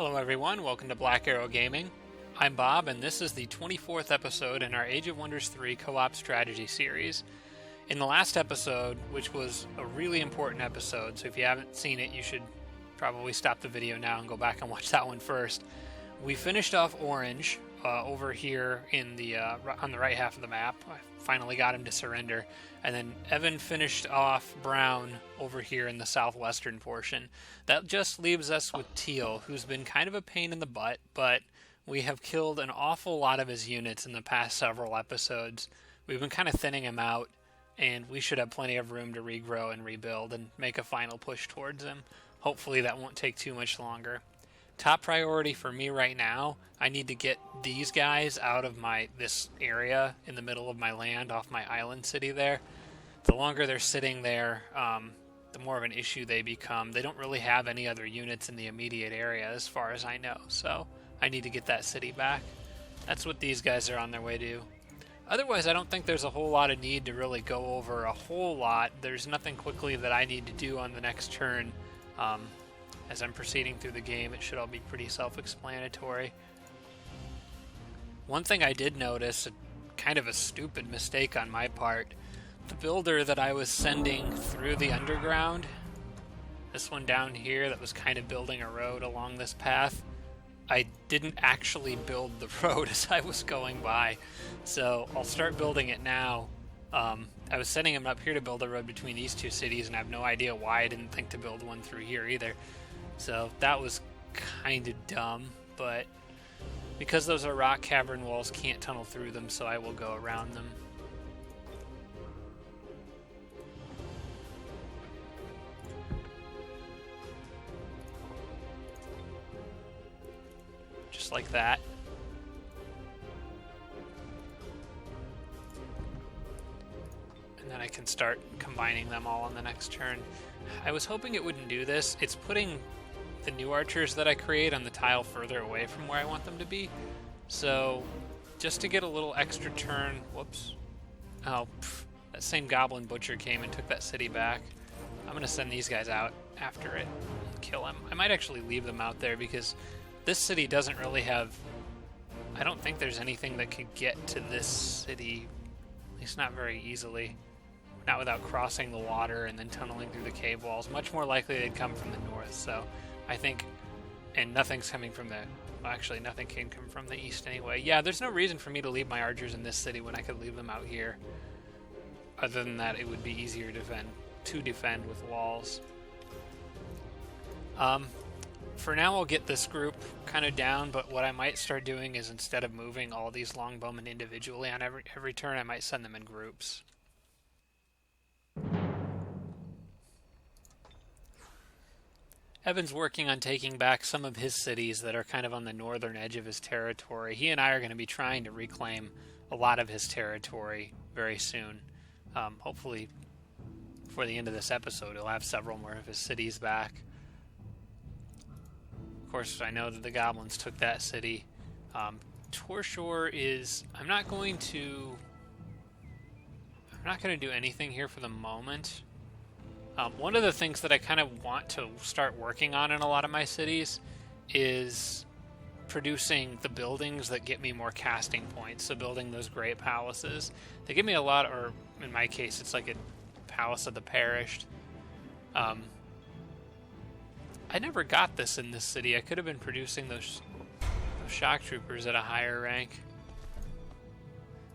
Hello everyone, welcome to Black Arrow Gaming. I'm Bob, and this is the 24th episode in our Age of Wonders 3 co-op strategy series. In the last episode, which was a really important episode, so if you haven't seen it, you should probably stop the video now and go back and watch that one first. We finished off Orange over here in the on the right half of the map. I finally got him to surrender. And then Evan finished off Brown over here in the southwestern portion. That just leaves us with Teal, who's been kind of a pain in the butt, but we have killed an awful lot of his units in the past several episodes. We've been kind of thinning him out, and we should have plenty of room to regrow and rebuild and make a final push towards him. Hopefully that won't take too much longer. Top priority for me right now, I need to get these guys out of this area in the middle of my land off my island city there. The longer they're sitting there, the more of an issue they become. They don't really have any other units in the immediate area as far as I know, so I need to get that city back. That's what these guys are on their way to. Otherwise, I don't think there's a whole lot of need to really go over a whole lot. There's nothing quickly that I need to do on the next turn. As I'm proceeding through the game, it should all be pretty self-explanatory. One thing I did notice, kind of a stupid mistake on my part, the builder that I was sending through the underground, this one down here that was kind of building a road along this path, I didn't actually build the road as I was going by. So I'll start building it now. I was setting him up here to build a road between these two cities, and I have no idea why I didn't think to build one through here either. So that was kind of dumb, but because those are rock cavern walls, can't tunnel through them, so I will go around them. Just like that. And then I can start combining them all on the next turn. I was hoping it wouldn't do this. It's putting the new archers that I create on the tile further away from where I want them to be. So just to get a little extra turn, whoops. Oh, that same goblin butcher came and took that city back. I'm going to send these guys out after it and kill him. I might actually leave them out there because this city doesn't really have... I don't think there's anything that could get to this city, at least not very easily. Not without crossing the water and then tunneling through the cave walls. Much more likely they'd come from the north, so I think... And nothing's coming from the... Well, actually, nothing can come from the east anyway. Yeah, there's no reason for me to leave my archers in this city when I could leave them out here. Other than that, it would be easier to defend with walls. For now, I'll get this group kind of down, but what I might start doing is instead of moving all these longbowmen individually on every turn, I might send them in groups. Evan's working on taking back some of his cities that are kind of on the northern edge of his territory. He and I are going to be trying to reclaim a lot of his territory very soon. Hopefully, before the end of this episode, he'll have several more of his cities back. Of course, I know that the goblins took that city. Torshore is... I'm not going to do anything here for the moment. One of the things that I kind of want to start working on in a lot of my cities is producing the buildings that get me more casting points. So building those great palaces. They give me a lot, or in my case, it's like a palace of the perished. I never got this in this city. I could have been producing those shock troopers at a higher rank.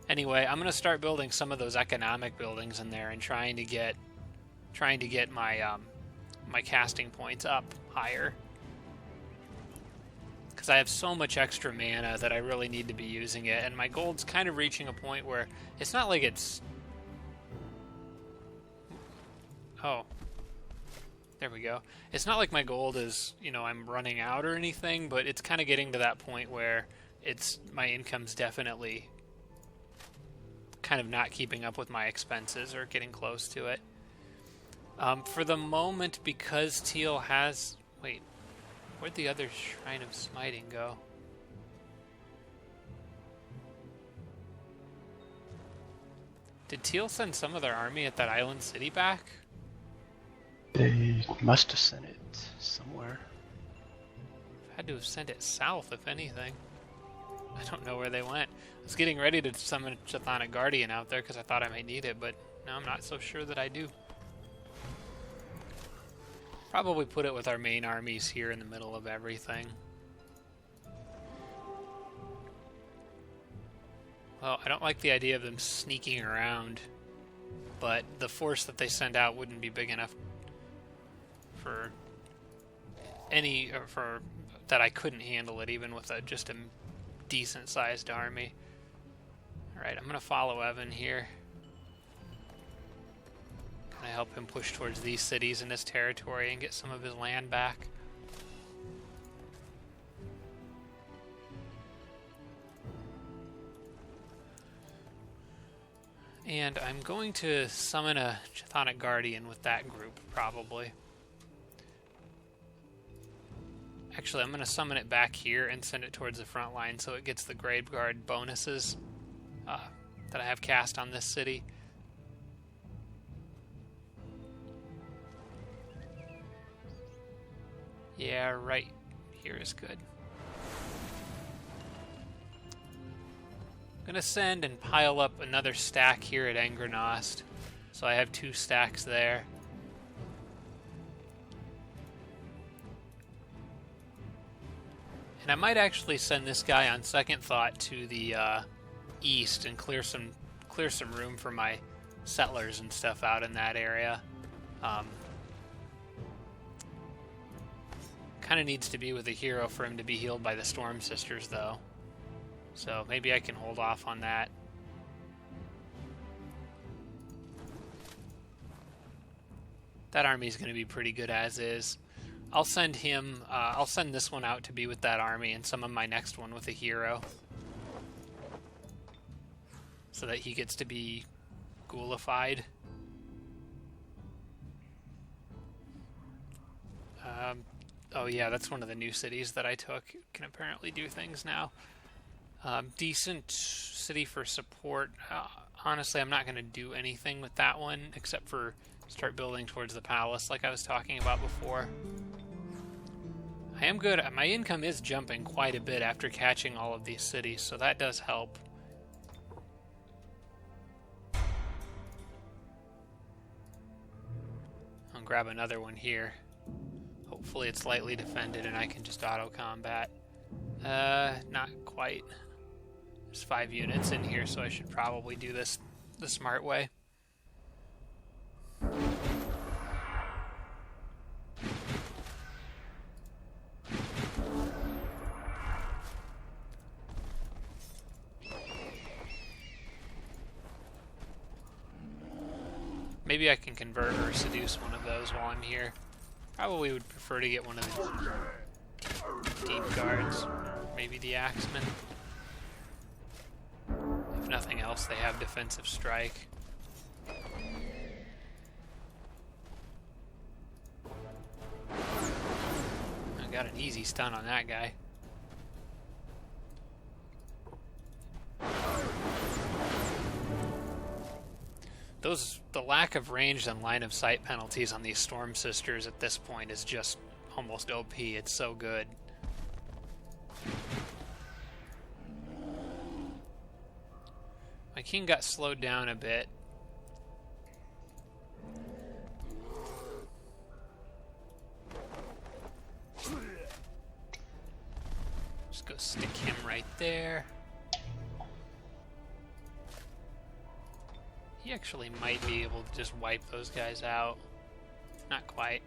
Anyway, I'm going to start building some of those economic buildings in there and trying to get my my casting points up higher, because I have so much extra mana that I really need to be using it, and my gold's kind of reaching a point where it's not like it's... Oh, there we go. It's not like my gold is, I'm running out or anything, but it's kind of getting to that point where my income's definitely kind of not keeping up with my expenses or getting close to it. For the moment, because Teal has... Wait, where'd the other Shrine of Smiting go? Did Teal send some of their army at that island city back? They must have sent it somewhere. Had to have sent it south, if anything. I don't know where they went. I was getting ready to summon Chthonic Guardian out there because I thought I might need it, but now I'm not so sure that I do. Probably put it with our main armies here in the middle of everything. Well, I don't like the idea of them sneaking around, but the force that they send out wouldn't be big enough for any, or for that I couldn't handle it even with just a decent sized army. Alright, I'm going to follow Evan here. Gonna help him push towards these cities in his territory and get some of his land back. And I'm going to summon a Chthonic Guardian with that group, probably. Actually, I'm going to summon it back here and send it towards the front line so it gets the Grave Guard bonuses that I have cast on this city. Yeah, right here is good. I'm going to send and pile up another stack here at Angrenost, so I have 2 stacks there. And I might actually send this guy on second thought to the east and clear some room for my settlers and stuff out in that area. Kind of needs to be with a hero for him to be healed by the Storm Sisters, though. So maybe I can hold off on that. That army's going to be pretty good as is. I'll send him, I'll send this one out to be with that army and summon my next one with a hero. So that he gets to be ghoulified. Oh yeah, that's one of the new cities that I took. It can apparently do things now. Decent city for support. Honestly, I'm not going to do anything with that one except for start building towards the palace like I was talking about before. I am good. My income is jumping quite a bit after catching all of these cities, so that does help. I'll grab another one here. Hopefully it's lightly defended and I can just auto-combat. Not quite. There's 5 units in here, so I should probably do this the smart way. Maybe I can convert or seduce one of those while I'm here. Probably would prefer to get one of the deep guards, or maybe the axemen. If nothing else, they have defensive strike. I got an easy stun on that guy. The lack of range and line of sight penalties on these Storm Sisters at this point is just almost OP. It's so good. My king got slowed down a bit. Just go stick him right there. He actually might be able to just wipe those guys out. Not quite.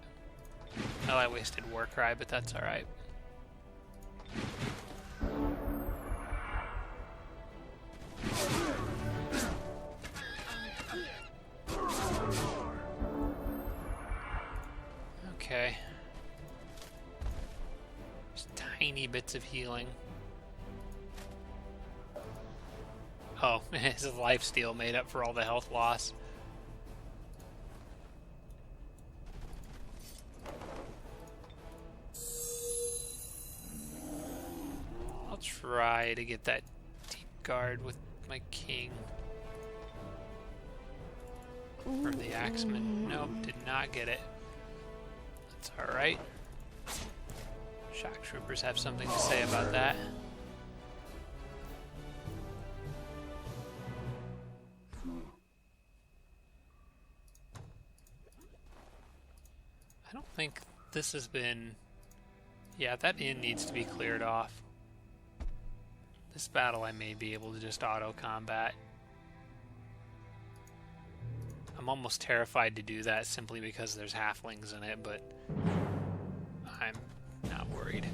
Well, I wasted Warcry, but that's alright. Okay. Just tiny bits of healing. Oh, his lifesteal made up for all the health loss. I'll try to get that deep guard with my king. Or the axeman. Nope, did not get it. That's alright. Shock troopers have something to say about that. I don't think this has been... Yeah, that inn needs to be cleared off. This battle I may be able to just auto-combat. I'm almost terrified to do that simply because there's halflings in it, but I'm not worried.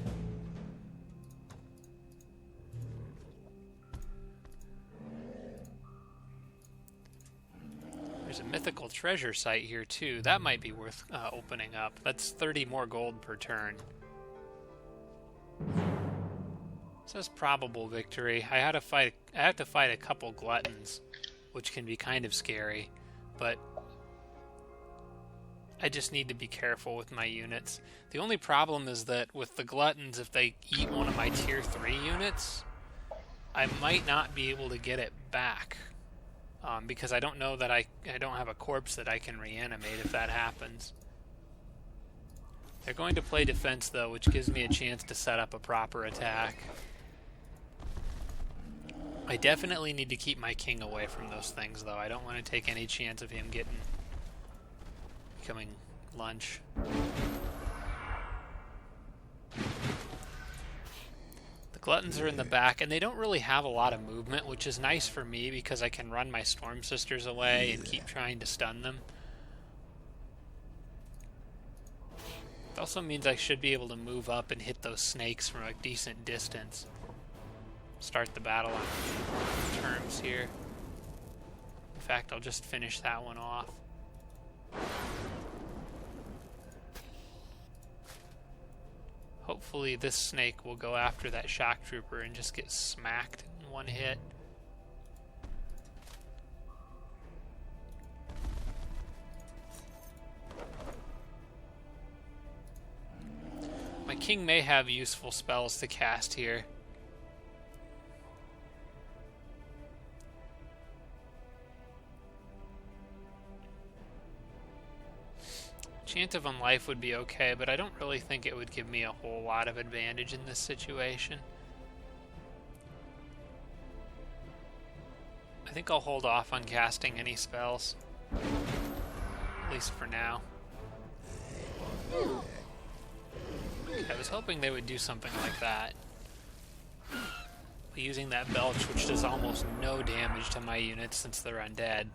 There's a mythical treasure site here too. That might be worth opening up. That's 30 more gold per turn. It says probable victory. I had to fight a couple gluttons, which can be kind of scary, but I just need to be careful with my units. The only problem is that with the gluttons, if they eat one of my tier 3 units, I might not be able to get it back. Because I don't know that I don't have a corpse that I can reanimate if that happens. They're going to play defense though, which gives me a chance to set up a proper attack. I definitely need to keep my king away from those things though. I don't want to take any chance of him becoming lunch. The gluttons are in the back, and they don't really have a lot of movement, which is nice for me because I can run my storm sisters away and keep trying to stun them. It also means I should be able to move up and hit those snakes from a decent distance. Start the battle on terms here. In fact, I'll just finish that one off. Hopefully this snake will go after that shock trooper and just get smacked in one hit. My king may have useful spells to cast here. Chant of Unlife would be okay, but I don't really think it would give me a whole lot of advantage in this situation. I think I'll hold off on casting any spells, at least for now. Okay, I was hoping they would do something like that. Using that belch, which does almost no damage to my units since they're undead,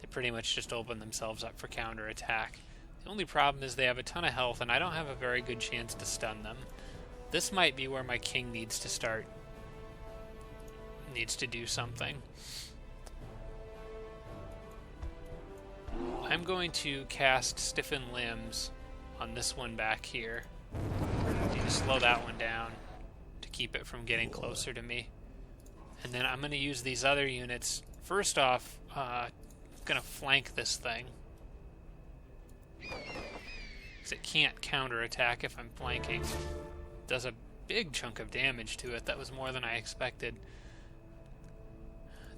they pretty much just open themselves up for counterattack. The only problem is they have a ton of health, and I don't have a very good chance to stun them. This might be where my king needs to do something. I'm going to cast Stiffen Limbs on this one back here. I need to slow that one down to keep it from getting closer to me. And then I'm going to use these other units. First off, I'm going to flank this thing, because it can't counterattack if I'm flanking. It does a big chunk of damage to it. That was more than I expected.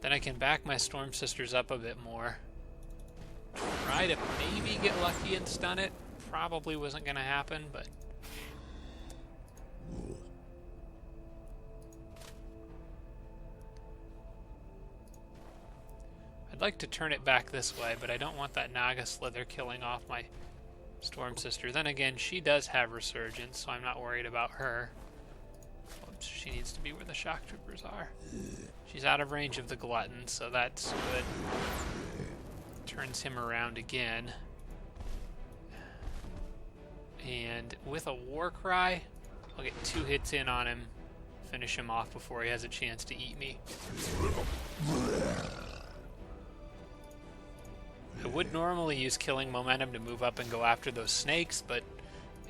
Then I can back my Storm Sisters up a bit more. Try to maybe get lucky and stun it. Probably wasn't going to happen, but... I'd like to turn it back this way, but I don't want that Naga Slither killing off my Storm Sister. Then again, she does have Resurgence, so I'm not worried about her. Oops, she needs to be where the shock troopers are. She's out of range of the glutton, so that's good. Turns him around again. And with a war cry, I'll get 2 hits in on him, finish him off before he has a chance to eat me. I would normally use killing momentum to move up and go after those snakes, but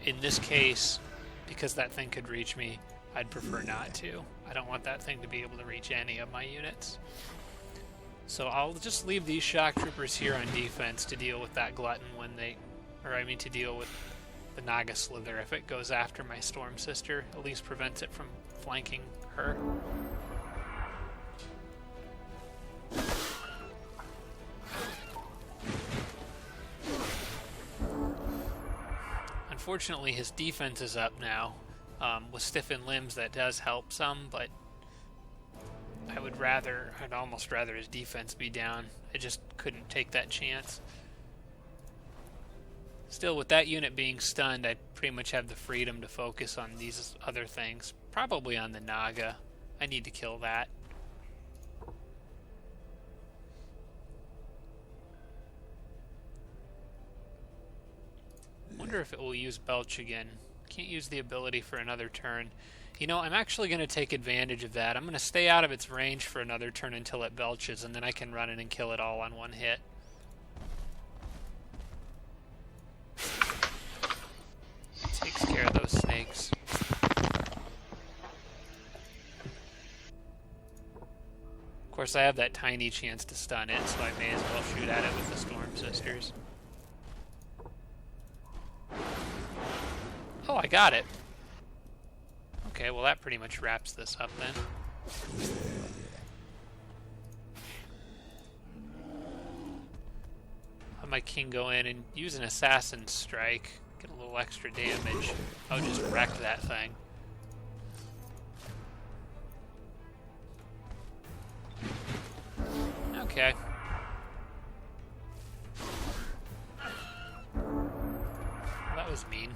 in this case, because that thing could reach me, I'd prefer not to. I don't want that thing to be able to reach any of my units. So I'll just leave these shock troopers here on defense to deal with that glutton to deal with the Naga Slither if it goes after my Storm Sister. At least prevents it from flanking her. Unfortunately, his defense is up now, With stiffened limbs, that does help some, but I'd almost rather his defense be down. I just couldn't take that chance. Still, with that unit being stunned, I pretty much have the freedom to focus on these other things. Probably on the Naga. I need to kill that. Wonder if it will use Belch again. Can't use the ability for another turn. You know, I'm actually going to take advantage of that. I'm going to stay out of its range for another turn until it belches, and then I can run in and kill it all on one hit. Takes care of those snakes. Of course, I have that tiny chance to stun it, so I may as well shoot at it with the Storm Sisters. Oh, I got it. Okay, well that pretty much wraps this up then. Let my king go in and use an assassin strike. Get a little extra damage. I'll just wreck that thing. Okay. Well, that was mean.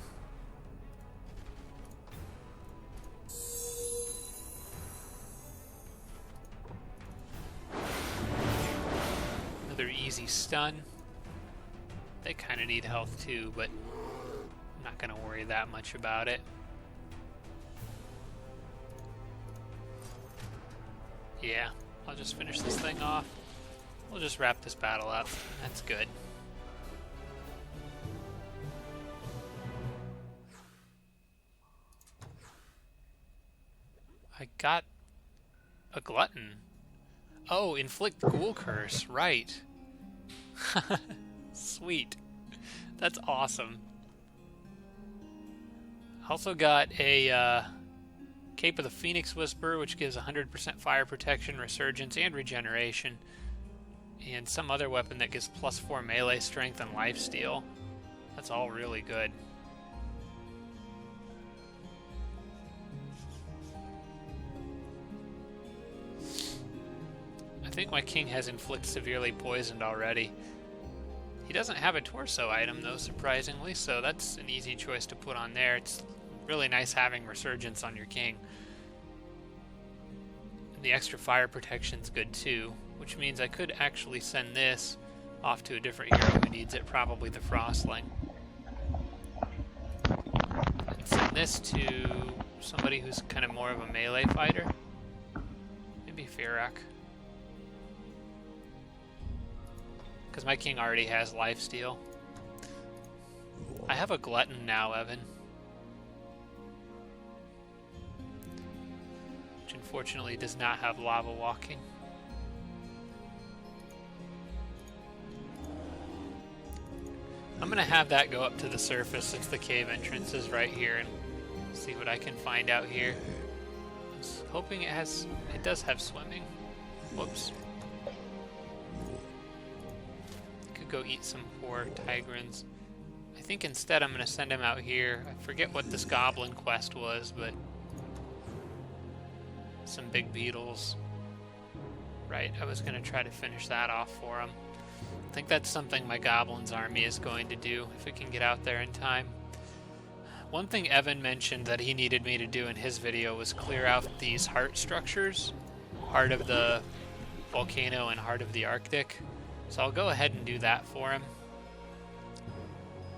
Another easy stun. They kind of need health too, but I'm not going to worry that much about it. Yeah, I'll just finish this thing off. We'll just wrap this battle up. That's good. I got a glutton. Oh, inflict ghoul curse, right. Sweet. That's awesome. Also got a Cape of the Phoenix Whisperer, which gives 100% fire protection, resurgence, and regeneration. And some other weapon that gives +4 melee strength and lifesteal. That's all really good. I think my king has inflict severely poisoned already. He doesn't have a torso item though, surprisingly, so that's an easy choice to put on there. It's really nice having resurgence on your king. And the extra fire protection's good too, which means I could actually send this off to a different hero who needs it, probably the Frostling. And send this to somebody who's kind of more of a melee fighter. Maybe Fearak. Because my king already has lifesteal. I have a glutton now, Evan. Which unfortunately does not have lava walking. I'm going to have that go up to the surface since the cave entrance is right here and see what I can find out here. I was hoping it does have swimming. Whoops. Go eat some poor Tigrans. I think instead I'm going to send him out here. I forget what this goblin quest was, but some big beetles. Right, I was going to try to finish that off for him. I think that's something my goblins army is going to do, if it can get out there in time. One thing Evan mentioned that he needed me to do in his video was clear out these heart structures. Heart of the volcano and Heart of the Arctic. So I'll go ahead and do that for him.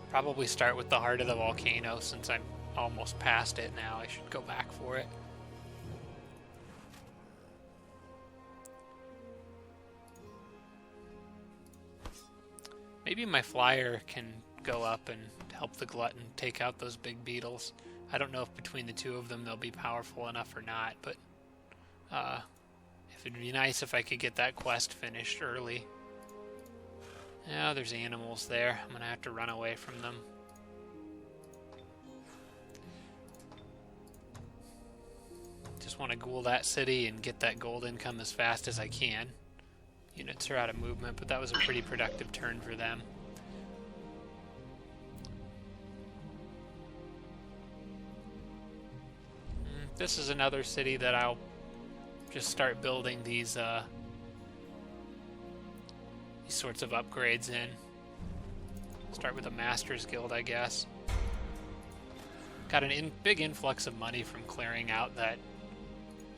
Probably start with the Heart of the Volcano since I'm almost past it now. I should go back for it. Maybe my flyer can go up and help the glutton take out those big beetles. I don't know if between the two of them they'll be powerful enough or not, but if it'd be nice if I could get that quest finished early. Yeah, there's animals there. I'm going to have to run away from them. Just want to ghoul that city and get that gold income as fast as I can. Units are out of movement, but that was a pretty productive turn for them. this is another city that I'll just start building these sorts of upgrades in. Start with a Master's Guild, I guess. Got a big influx of money from clearing out that...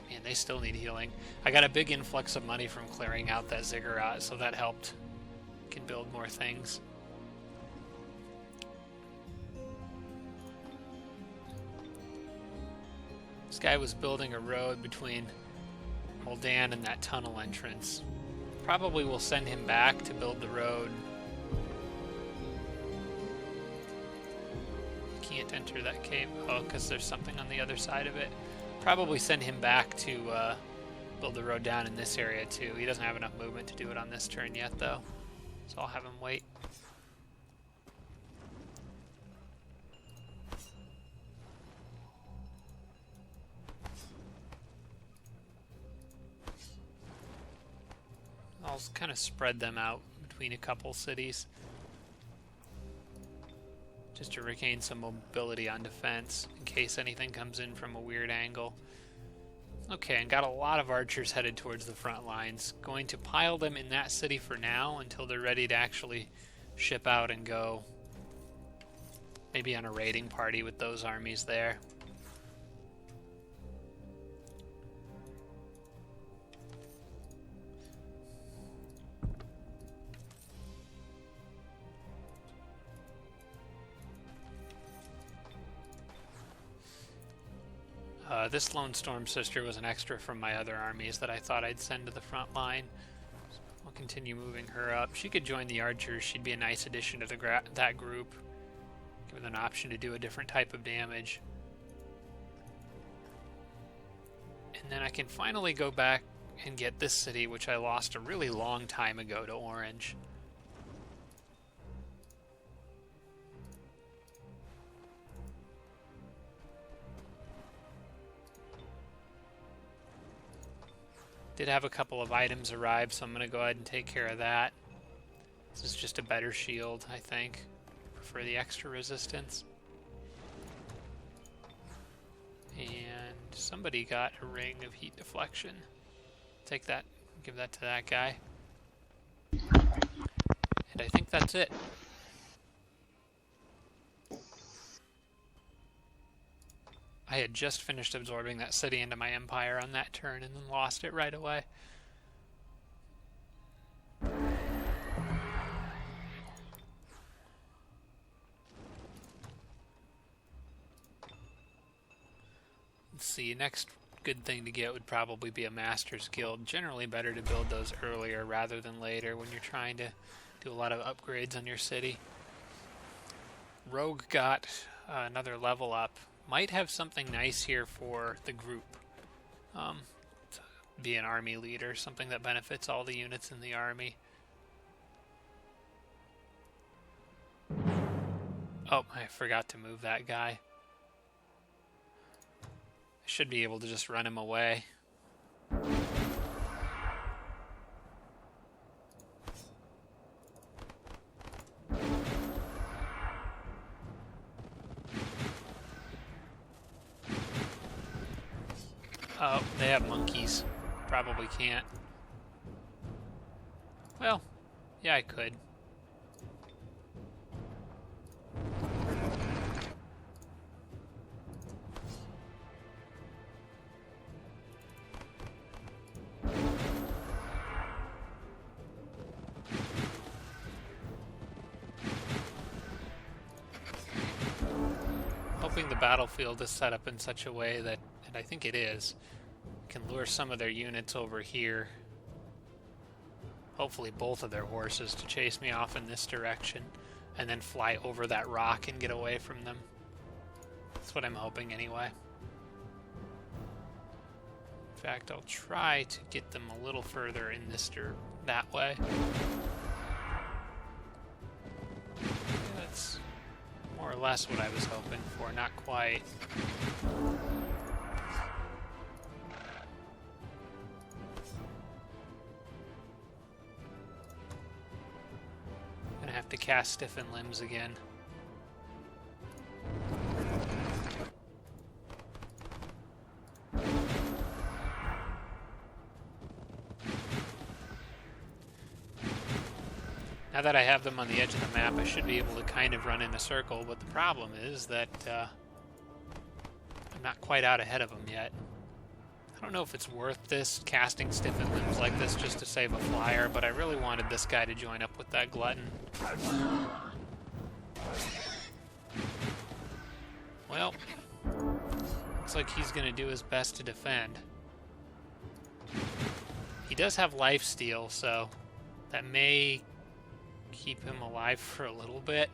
Man, they still need healing. I got a big influx of money from clearing out that ziggurat, so that helped. Can build more things. This guy was building a road between Moldan and that tunnel entrance. Probably will send him back to build the road. Can't enter that cave. Oh, because there's something on the other side of it. Probably send him back to build the road down in this area too. He doesn't have enough movement to do it on this turn yet, though. So I'll have him wait. I'll kind of spread them out between a couple cities, just to regain some mobility on defense in case anything comes in from a weird angle. Okay, and got a lot of archers headed towards the front lines. Going to pile them in that city for now until they're ready to actually ship out and go maybe on a raiding party with those armies there. This Lone Storm Sister was an extra from my other armies that I thought I'd send to the front line. So I'll continue moving her up. She could join the archers. She'd be a nice addition to that group. Give them an option to do a different type of damage. And then I can finally go back and get this city, which I lost a really long time ago to Orange. Did have a couple of items arrive, so I'm going to go ahead and take care of that. This is just a better shield, I think, for the extra resistance. And somebody got a ring of heat deflection. Take that, give that to that guy. And I think that's it. I had just finished absorbing that city into my empire on that turn and then lost it right away. Let's see, next good thing to get would probably be a Master's Guild. Generally better to build those earlier rather than later when you're trying to do a lot of upgrades on your city. Rogue got another level up. Might have something nice here for the group. To be an army leader, something that benefits all the units in the army. Oh, I forgot to move that guy. I should be able to just run him away. Oh, they have monkeys. Probably can't. Well, yeah, I could. Hoping the battlefield is set up in such a way that, and I think it is, can lure some of their units over here. Hopefully both of their horses to chase me off in this direction and then fly over that rock and get away from them. That's what I'm hoping anyway. In fact, I'll try to get them a little further in that way. That's more or less what I was hoping for, not quite. Have to cast Stiffen Limbs again. Now that I have them on the edge of the map, I should be able to kind of run in a circle, but the problem is that I'm not quite out ahead of them yet. I don't know if it's worth this, casting stiffened limbs like this just to save a flyer, but I really wanted this guy to join up with that glutton. Well, looks like he's going to do his best to defend. He does have lifesteal, so that may keep him alive for a little bit.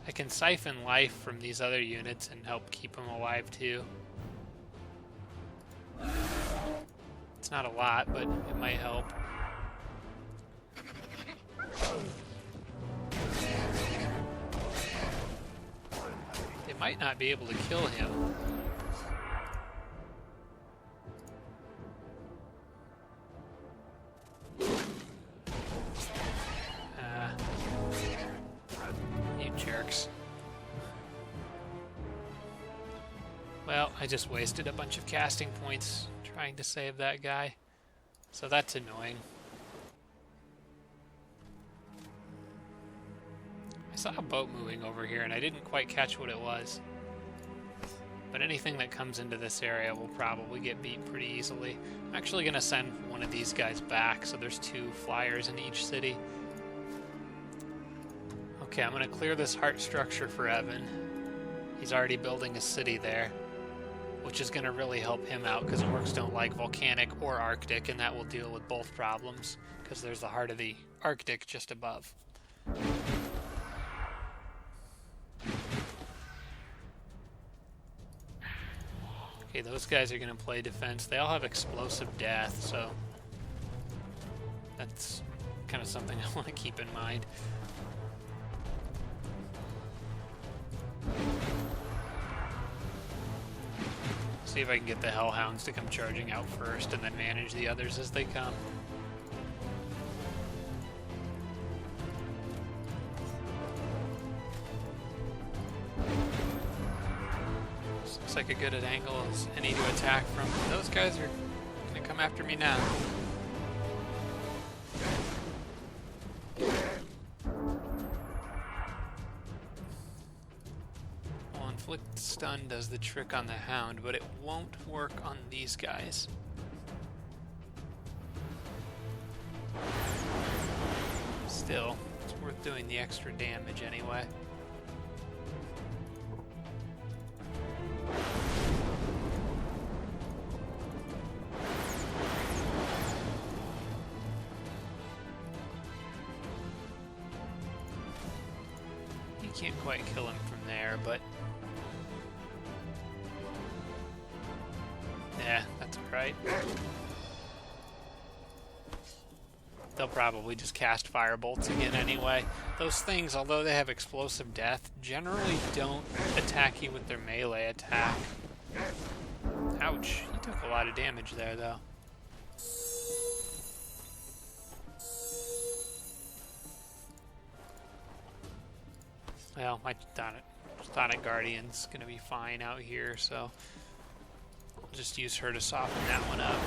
I can siphon life from these other units and help keep him alive too. It's not a lot, but it might help. They might not be able to kill him. Well, I just wasted a bunch of casting points trying to save that guy, so that's annoying. I saw a boat moving over here and I didn't quite catch what it was. But anything that comes into this area will probably get beat pretty easily. I'm actually going to send one of these guys back, so there's 2 flyers in each city. Okay, I'm going to clear this heart structure for Evan. He's already building a city there, which is going to really help him out because orcs don't like volcanic or arctic, and that will deal with both problems because there's the heart of the arctic just above. Okay, those guys are going to play defense. They all have explosive death, so that's kind of something I want to keep in mind. See if I can get the hellhounds to come charging out first and then manage the others as they come. This looks like a good angle as any to attack from. Those guys are going to come after me now. Inflict stun does the trick on the hound, but it won't work on these guys. Still, it's worth doing the extra damage anyway. You can't quite kill him from there, but yeah, that's alright. They'll probably just cast firebolts again anyway. Those things, although they have explosive death, generally don't attack you with their melee attack. Ouch, he took a lot of damage there though. Well, my Tonic Guardian's gonna be fine out here, so I'll just use her to soften that one up.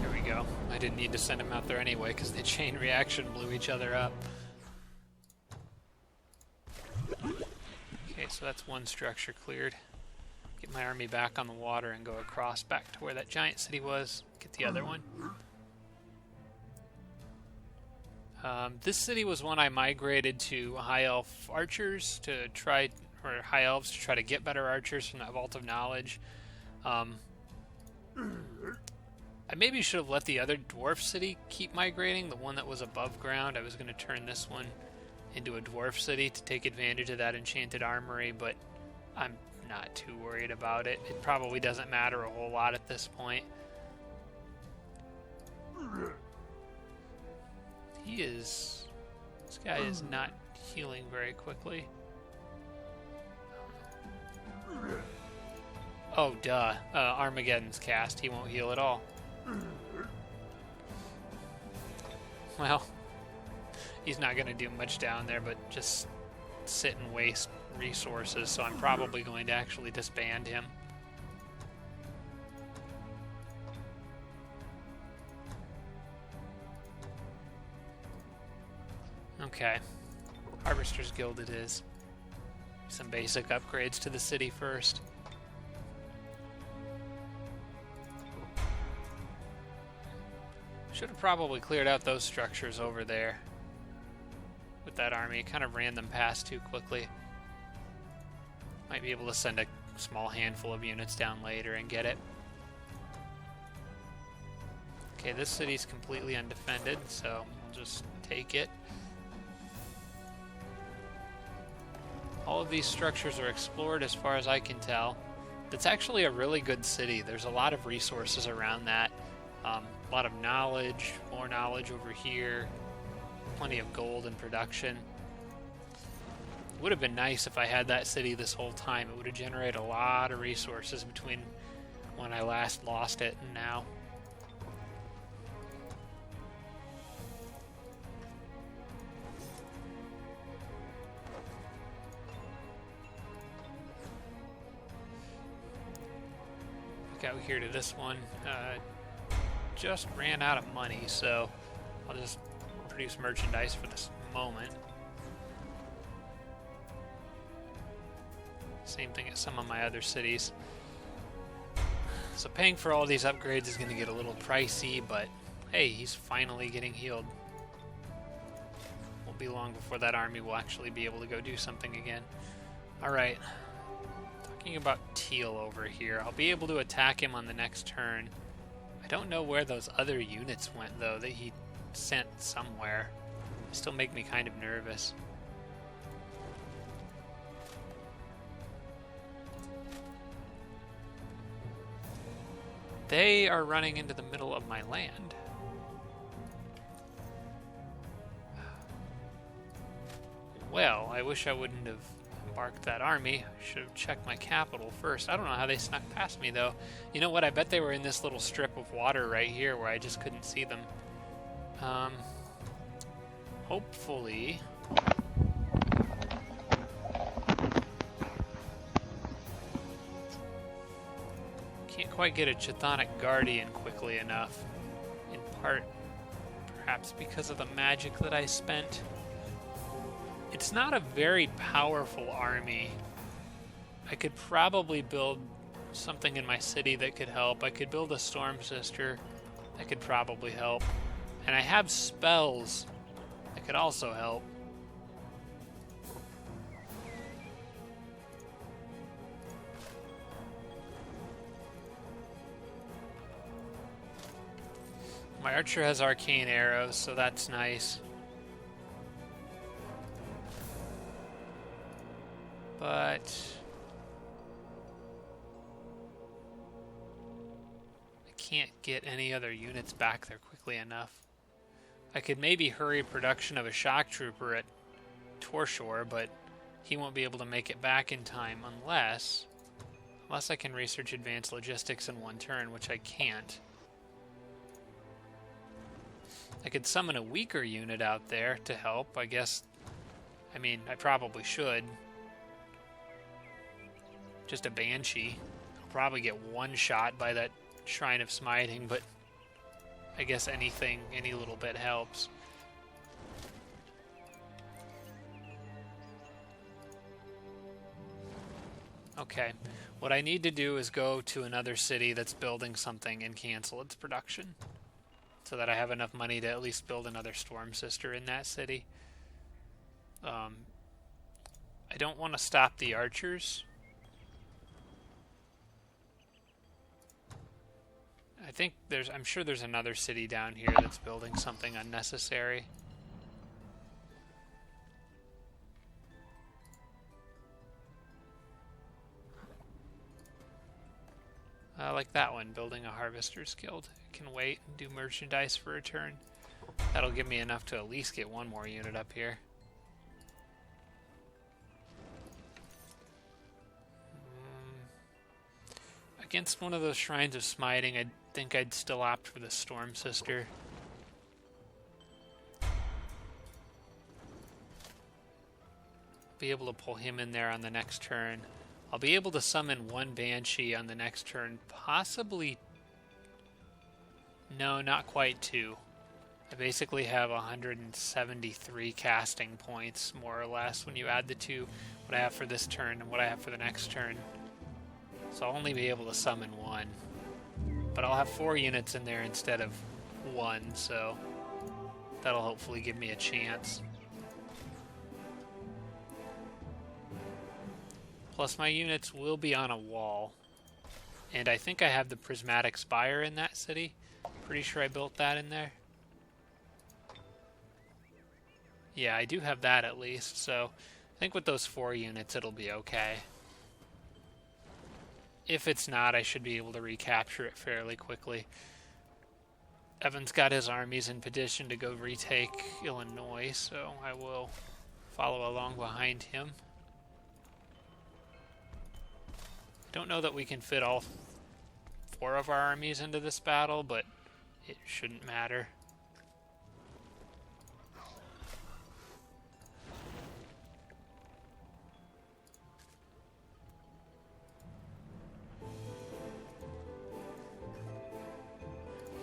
There we go. I didn't need to send him out there anyway, because the chain reaction blew each other up. Okay, so that's one structure cleared. Get my army back on the water and go across back to where that giant city was. Get the other one. This city was one I migrated to high elf archers to try, or high elves to try to get better archers from that Vault of Knowledge. I maybe should have let the other dwarf city keep migrating, the one that was above ground. I was going to turn this one into a dwarf city to take advantage of that enchanted armory, but I'm not too worried about it. It probably doesn't matter a whole lot at this point. This guy is not healing very quickly. Oh, duh. Armageddon's cast. He won't heal at all. Well, he's not going to do much down there, but just sit and waste resources, so I'm probably going to actually disband him. Okay, Harvester's Guild it is. Some basic upgrades to the city first. Should have probably cleared out those structures over there with that army. Kind of ran them past too quickly. Might be able to send a small handful of units down later and get it. Okay, this city's completely undefended, so we'll just take it. All of these structures are explored as far as I can tell. It's actually a really good city. There's a lot of resources around that. A lot of knowledge, more knowledge over here, plenty of gold in production. It would have been nice if I had that city this whole time. It would have generated a lot of resources between when I last lost it and now. Out here to this one. Just ran out of money, so I'll just produce merchandise for this moment. Same thing as some of my other cities. So paying for all these upgrades is going to get a little pricey, but hey, he's finally getting healed. Won't be long before that army will actually be able to go do something again. Alright. Talking about Teal over here. I'll be able to attack him on the next turn. I don't know where those other units went, though, that he sent somewhere. They still make me kind of nervous. They are running into the middle of my land. Well, I wish I wouldn't have embarked that army. I should have checked my capital first. I don't know how they snuck past me, though. You know what? I bet they were in this little strip of water right here where I just couldn't see them. Hopefully... Can't quite get a Chthonic Guardian quickly enough. In part, perhaps because of the magic that I spent. It's not a very powerful army. I could probably build something in my city that could help. I could build a Storm Sister that could probably help. And I have spells that could also help. My archer has arcane arrows, so that's nice. But I can't get any other units back there quickly enough. I could maybe hurry production of a shock trooper at Torshore, but he won't be able to make it back in time unless I can research advanced logistics in one turn, which I can't. I could summon a weaker unit out there to help, I guess. I mean, I probably should. Just a Banshee. I'll probably get one shot by that Shrine of Smiting, but I guess anything, any little bit helps. Okay, what I need to do is go to another city that's building something and cancel its production, so that I have enough money to at least build another Storm Sister in that city. I don't want to stop the archers. I'm sure there's another city down here that's building something unnecessary. Like that one, building a Harvester's Guild. I can wait and do merchandise for a turn. That'll give me enough to at least get one more unit up here. Against one of those Shrines of Smiting, I think I'd still opt for the Storm Sister. be able to pull him in there on the next turn. I'll be able to summon one Banshee on the next turn, possibly... No, not quite two. I basically have 173 casting points, more or less, when you add the two, what I have for this turn and what I have for the next turn. So I'll only be able to summon one. But I'll have 4 units in there instead of 1, so that'll hopefully give me a chance. Plus my units will be on a wall. And I think I have the prismatic spire in that city. Pretty sure I built that in there. Yeah, I do have that at least, so I think with those 4 units it'll be okay. If it's not, I should be able to recapture it fairly quickly. Evan's got his armies in position to go retake Illinois, so I will follow along behind him. Don't know that we can fit all 4 of our armies into this battle, but it shouldn't matter.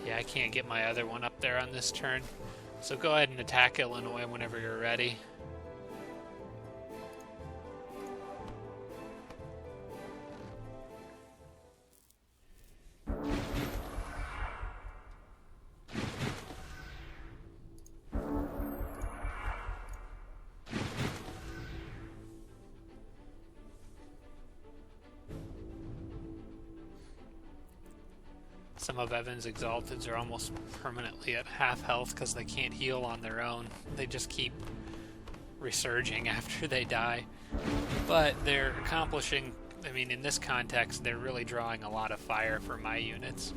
Yeah, I can't get my other one up there on this turn. So go ahead and attack Illinois whenever you're ready. Some of Evan's Exalteds are almost permanently at half health because they can't heal on their own. They just keep resurging after they die. But they're accomplishing, I mean, in this context, they're really drawing a lot of fire for my units.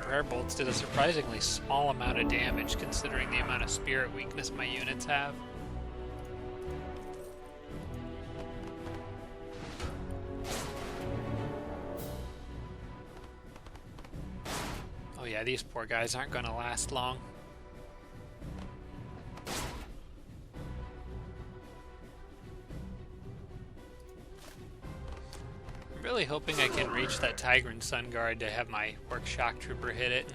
Prayer bolts did a surprisingly small amount of damage considering the amount of spirit weakness my units have. Oh yeah, these poor guys aren't going to last long. Really hoping I can reach that Tigran Sun Guard to have my Orc Shock Trooper hit it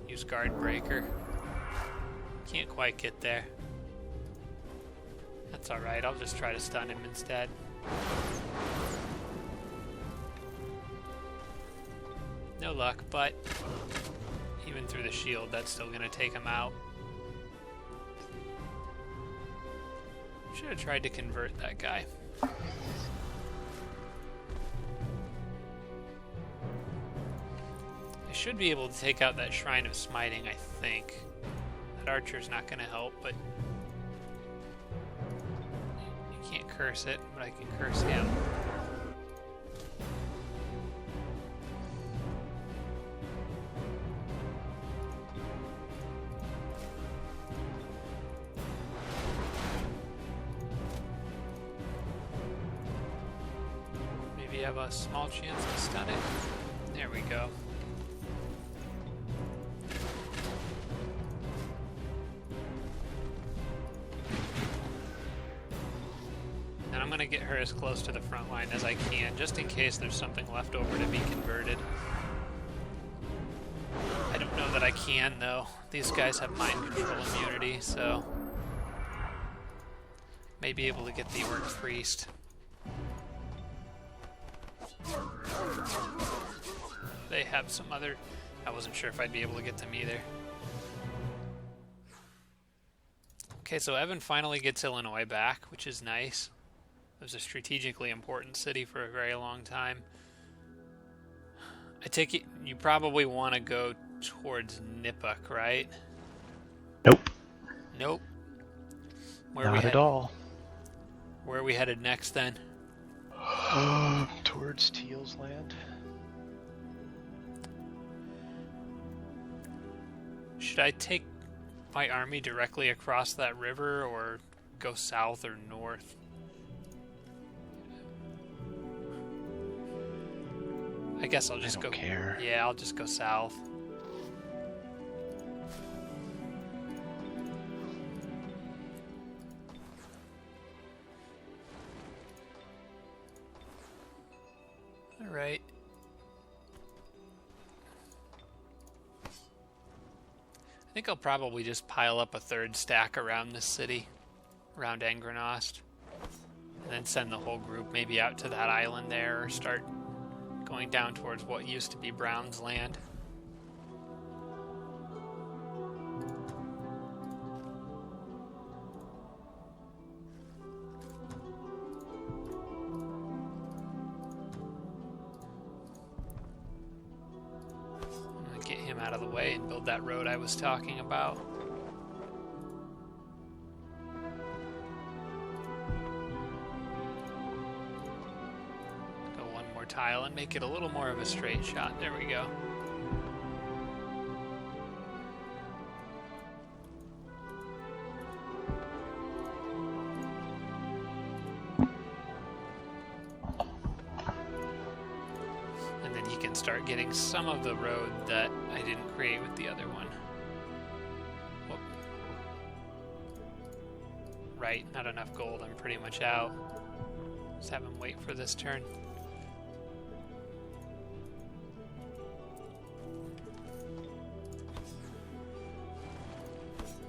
and use Guard Breaker. Can't quite get there. That's alright, I'll just try to stun him instead. No luck, but even through the shield, that's still going to take him out. Should have tried to convert that guy. I should be able to take out that Shrine of Smiting, I think. That archer's not going to help, but you can't curse it, but I can curse him. Maybe have a small chance to stun it. There we go. I'm going to get her as close to the front line as I can, just in case there's something left over to be converted. I don't know that I can, though. These guys have mind control immunity, so may be able to get the Orc Priest. They have some other... I wasn't sure if I'd be able to get them either. Okay, so Evan finally gets Illinois back, which is nice. It was a strategically important city for a very long time. I take it you probably want to go towards Nipuk, right? Nope. Nope. Not at all. Where are we headed next then? Towards Teal's land. Should I take my army directly across that river or go south or north? I guess I'll just I don't care. Yeah, I'll just go south. All right. I think I'll probably just pile up a third stack around this city, around Angrenost, and then send the whole group maybe out to that island there, or start going down towards what used to be Brown's land. Get him out of the way and build that road I was talking about. Go one more tile and make it a little more of a straight shot. There we go. Start getting some of the road that I didn't create with the other one. Whoop. Right, not enough gold. I'm pretty much out. Just have him wait for this turn.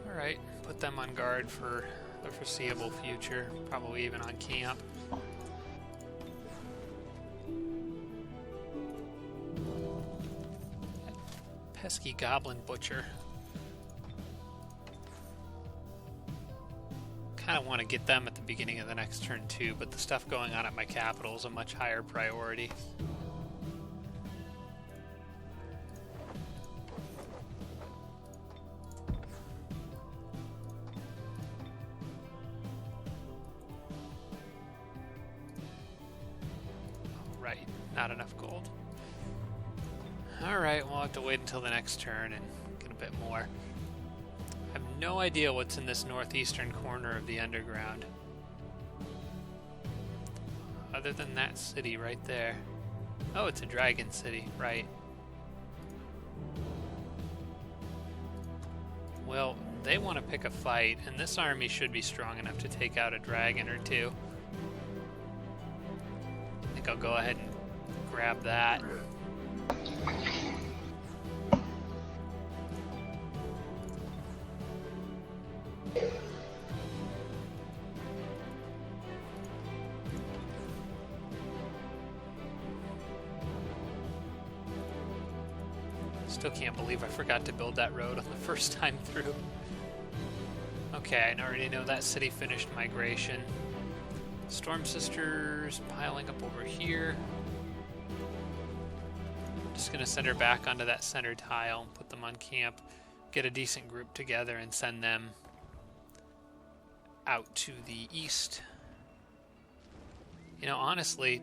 Alright, put them on guard for the foreseeable future, probably even on camp. Pesky goblin butcher. Kind of want to get them at the beginning of the next turn too, but the stuff going on at my capital is a much higher priority. Right, not enough gold. Alright, we'll have to wait until the next turn and get a bit more. I have no idea what's in this northeastern corner of the underground. Other than that city right there. Oh, it's a dragon city, right. Well, they want to pick a fight, and this army should be strong enough to take out a dragon or two. I think I'll go ahead and grab that. Still can't believe I forgot to build that road on the first time through. Okay, I already know that city finished migration. Storm Sisters piling up over here. Just gonna send her back onto that center tile, put them on camp, get a decent group together and send them out to the east. You know, honestly,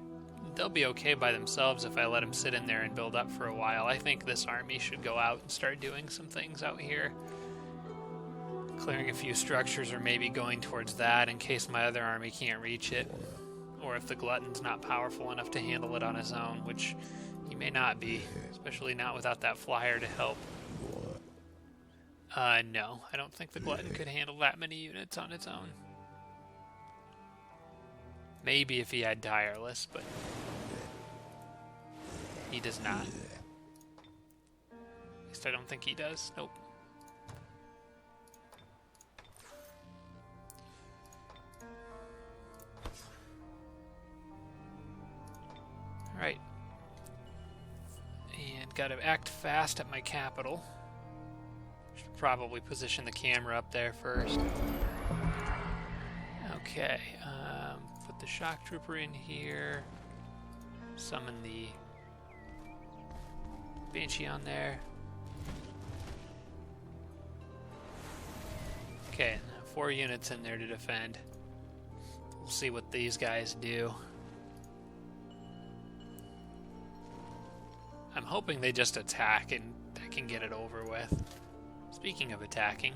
they'll be okay by themselves if I let them sit in there and build up for a while. I think this army should go out and start doing some things out here. Clearing a few structures or maybe going towards that in case my other army can't reach it. Or if the glutton's not powerful enough to handle it on his own, which he may not be, especially not without that flyer to help. No, I don't think the glutton could handle that many units on its own. Maybe if he had tireless, but he does not. At least I don't think he does. Nope. Alright. And gotta act fast at my capital. Should probably position the camera up there first. Okay, put the shock trooper in here. Summon the Banshee on there. Okay, 4 units in there to defend. We'll see what these guys do. I'm hoping they just attack and I can get it over with. Speaking of attacking,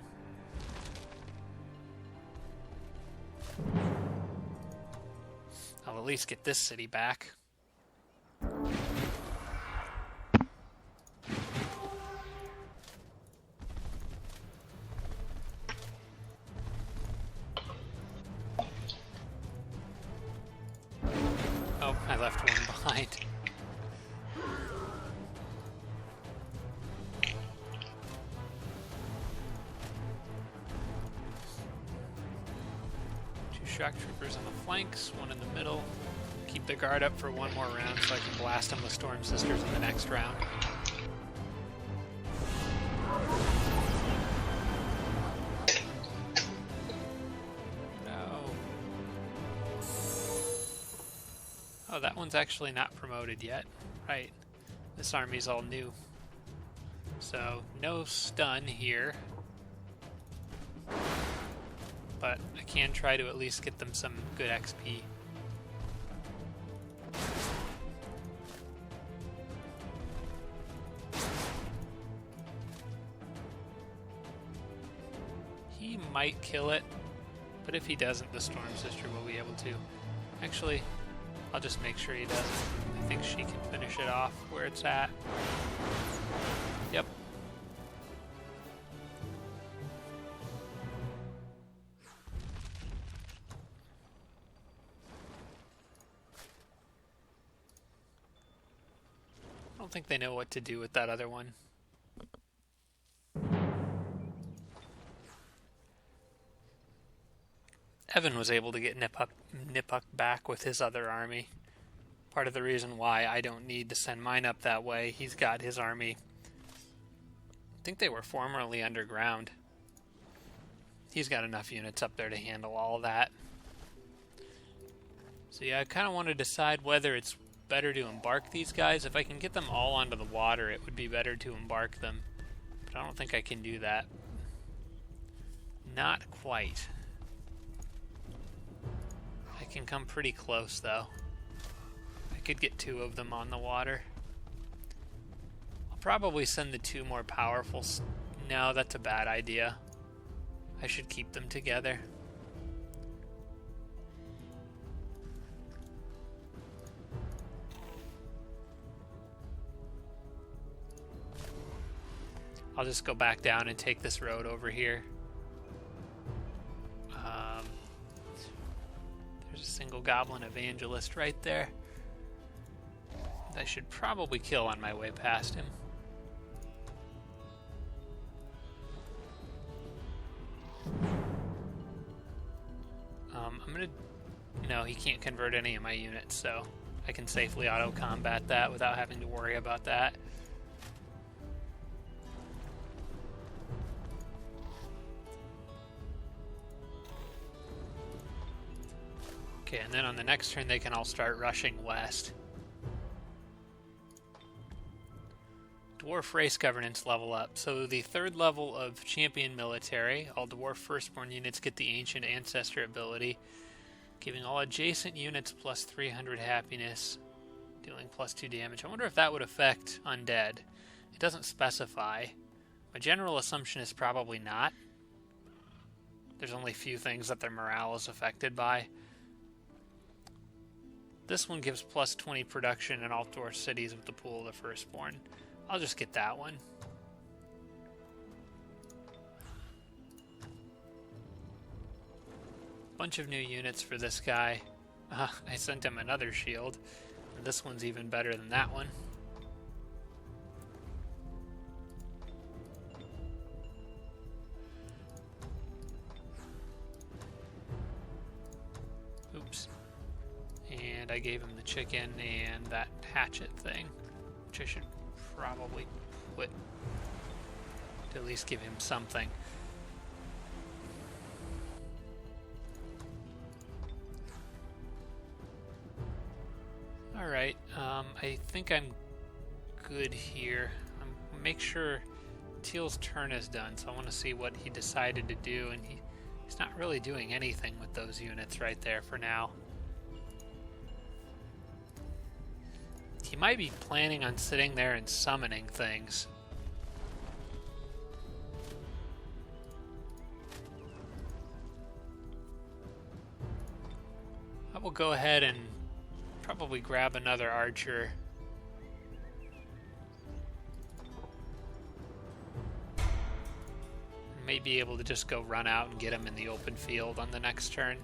I'll at least get this city back. Oh, I left one behind. Shock troopers on the flanks, one in the middle. Keep the guard up for one more round so I can blast them with Storm Sisters in the next round. No. Oh, that one's actually not promoted yet. Right. This army's all new. So, no stun here. But I can try to at least get them some good XP. He might kill it, but if he doesn't, the Storm Sister will be able to. Actually, I'll just make sure he doesn't. I think she can finish it off where it's at. Yep. I don't think they know what to do with that other one. Evan was able to get Nipuk back with his other army. Part of the reason why I don't need to send mine up that way. He's got his army. I think they were formerly underground. He's got enough units up there to handle all of that. So yeah, I kind of want to decide whether it's better to embark these guys. If I can get them all onto the water, it would be better to embark them. But I don't think I can do that. Not quite. I can come pretty close, though. I could get 2 of them on the water. I'll probably send the 2 more powerful... No, that's a bad idea. I should keep them together. I'll just go back down and take this road over here. There's a single goblin evangelist right there. I should probably kill on my way past him. I'm gonna... No, he can't convert any of my units, so I can safely auto-combat that without having to worry about that. Okay, and then on the next turn they can all start rushing west. Dwarf race governance level up. So the 3rd level of champion military, all dwarf firstborn units get the ancient ancestor ability, giving all adjacent units plus 300 happiness, dealing plus 2 damage. I wonder if that would affect undead. It doesn't specify. My general assumption is probably not. There's only a few things that their morale is affected by. This one gives plus 20 production in all dwarf cities with the pool of the firstborn. I'll just get that one. Bunch of new units for this guy. I sent him another shield. And this one's even better than that one. Oops. And I gave him the chicken and that hatchet thing, which I should probably put to at least give him something. Alright, I think I'm good here. Make sure Teal's turn is done, so I want to see what he decided to do, and he's not really doing anything with those units right there for now. He might be planning on sitting there and summoning things. will go ahead and probably grab another archer. May be able to just go run out and get him in the open field on the next turn.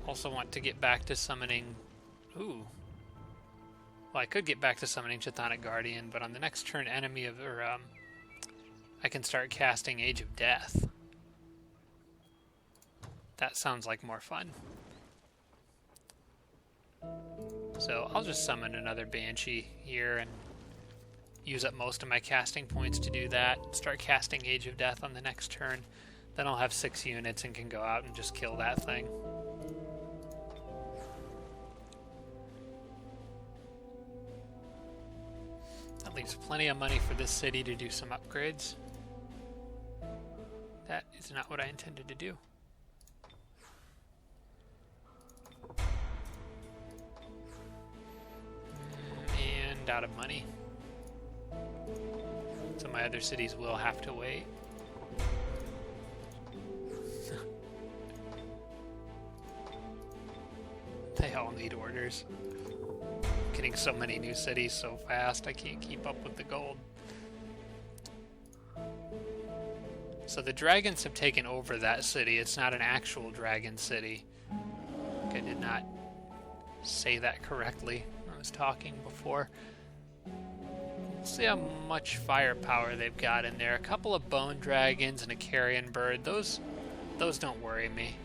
Also want to get back to summoning... Ooh. Well, I could get back to summoning Chthonic Guardian, but on the next turn, enemy of... I can start casting Age of Death. That sounds like more fun. So I'll just summon another Banshee here and use up most of my casting points to do that. Start casting Age of Death on the next turn. Then I'll have 6 units and can go out and just kill that thing. That leaves plenty of money for this city to do some upgrades. That is not what I intended to do. And out of money. So my other cities will have to wait. They all need orders. Getting so many new cities so fast, I can't keep up with the gold. So the dragons have taken over that city. It's not an actual dragon city. I did not say that correctly when I was talking before. Let's see how much firepower they've got in there. A couple of bone dragons and a carrion bird. Those don't worry me.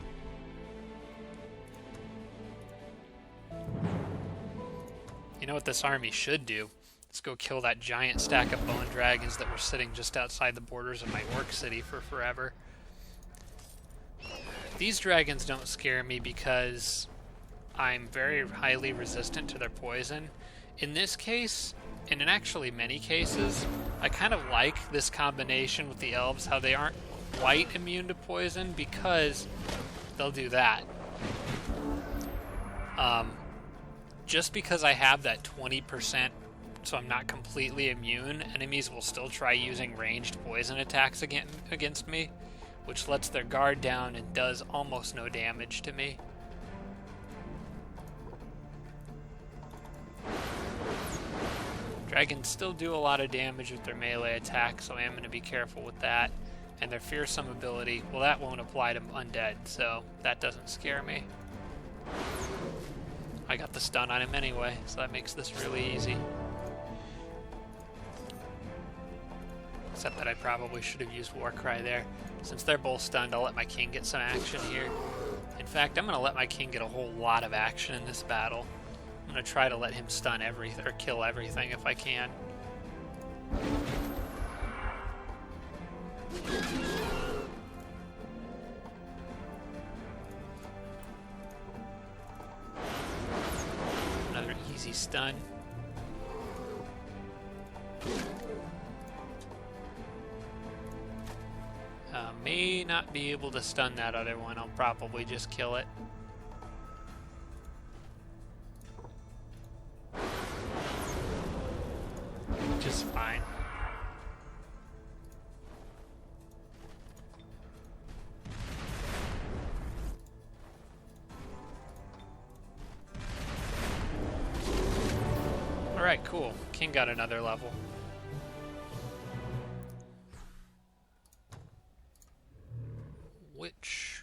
You know what this army should do? Let's go kill that giant stack of bone dragons that were sitting just outside the borders of my orc city for forever. These dragons don't scare me because I'm very highly resistant to their poison. In this case, and in actually many cases, I kind of like this combination with the elves, how they aren't quite immune to poison because they'll do that. Just because I have that 20%, so I'm not completely immune, enemies will still try using ranged poison attacks against me, which lets their guard down and does almost no damage to me. Dragons still do a lot of damage with their melee attack, so I am going to be careful with that. And their fearsome ability, well, that won't apply to undead, so that doesn't scare me. I got the stun on him anyway, so that makes this really easy. Except that I probably should have used Warcry there. Since they're both stunned, I'll let my king get some action here. In fact, I'm going to let my king get a whole lot of action in this battle. I'm going to try to let him stun everything, or kill everything if I can. Another easy stun. May not be able to stun that other one. I'll probably just kill it. Just fine. Alright, cool. King got another level. Let's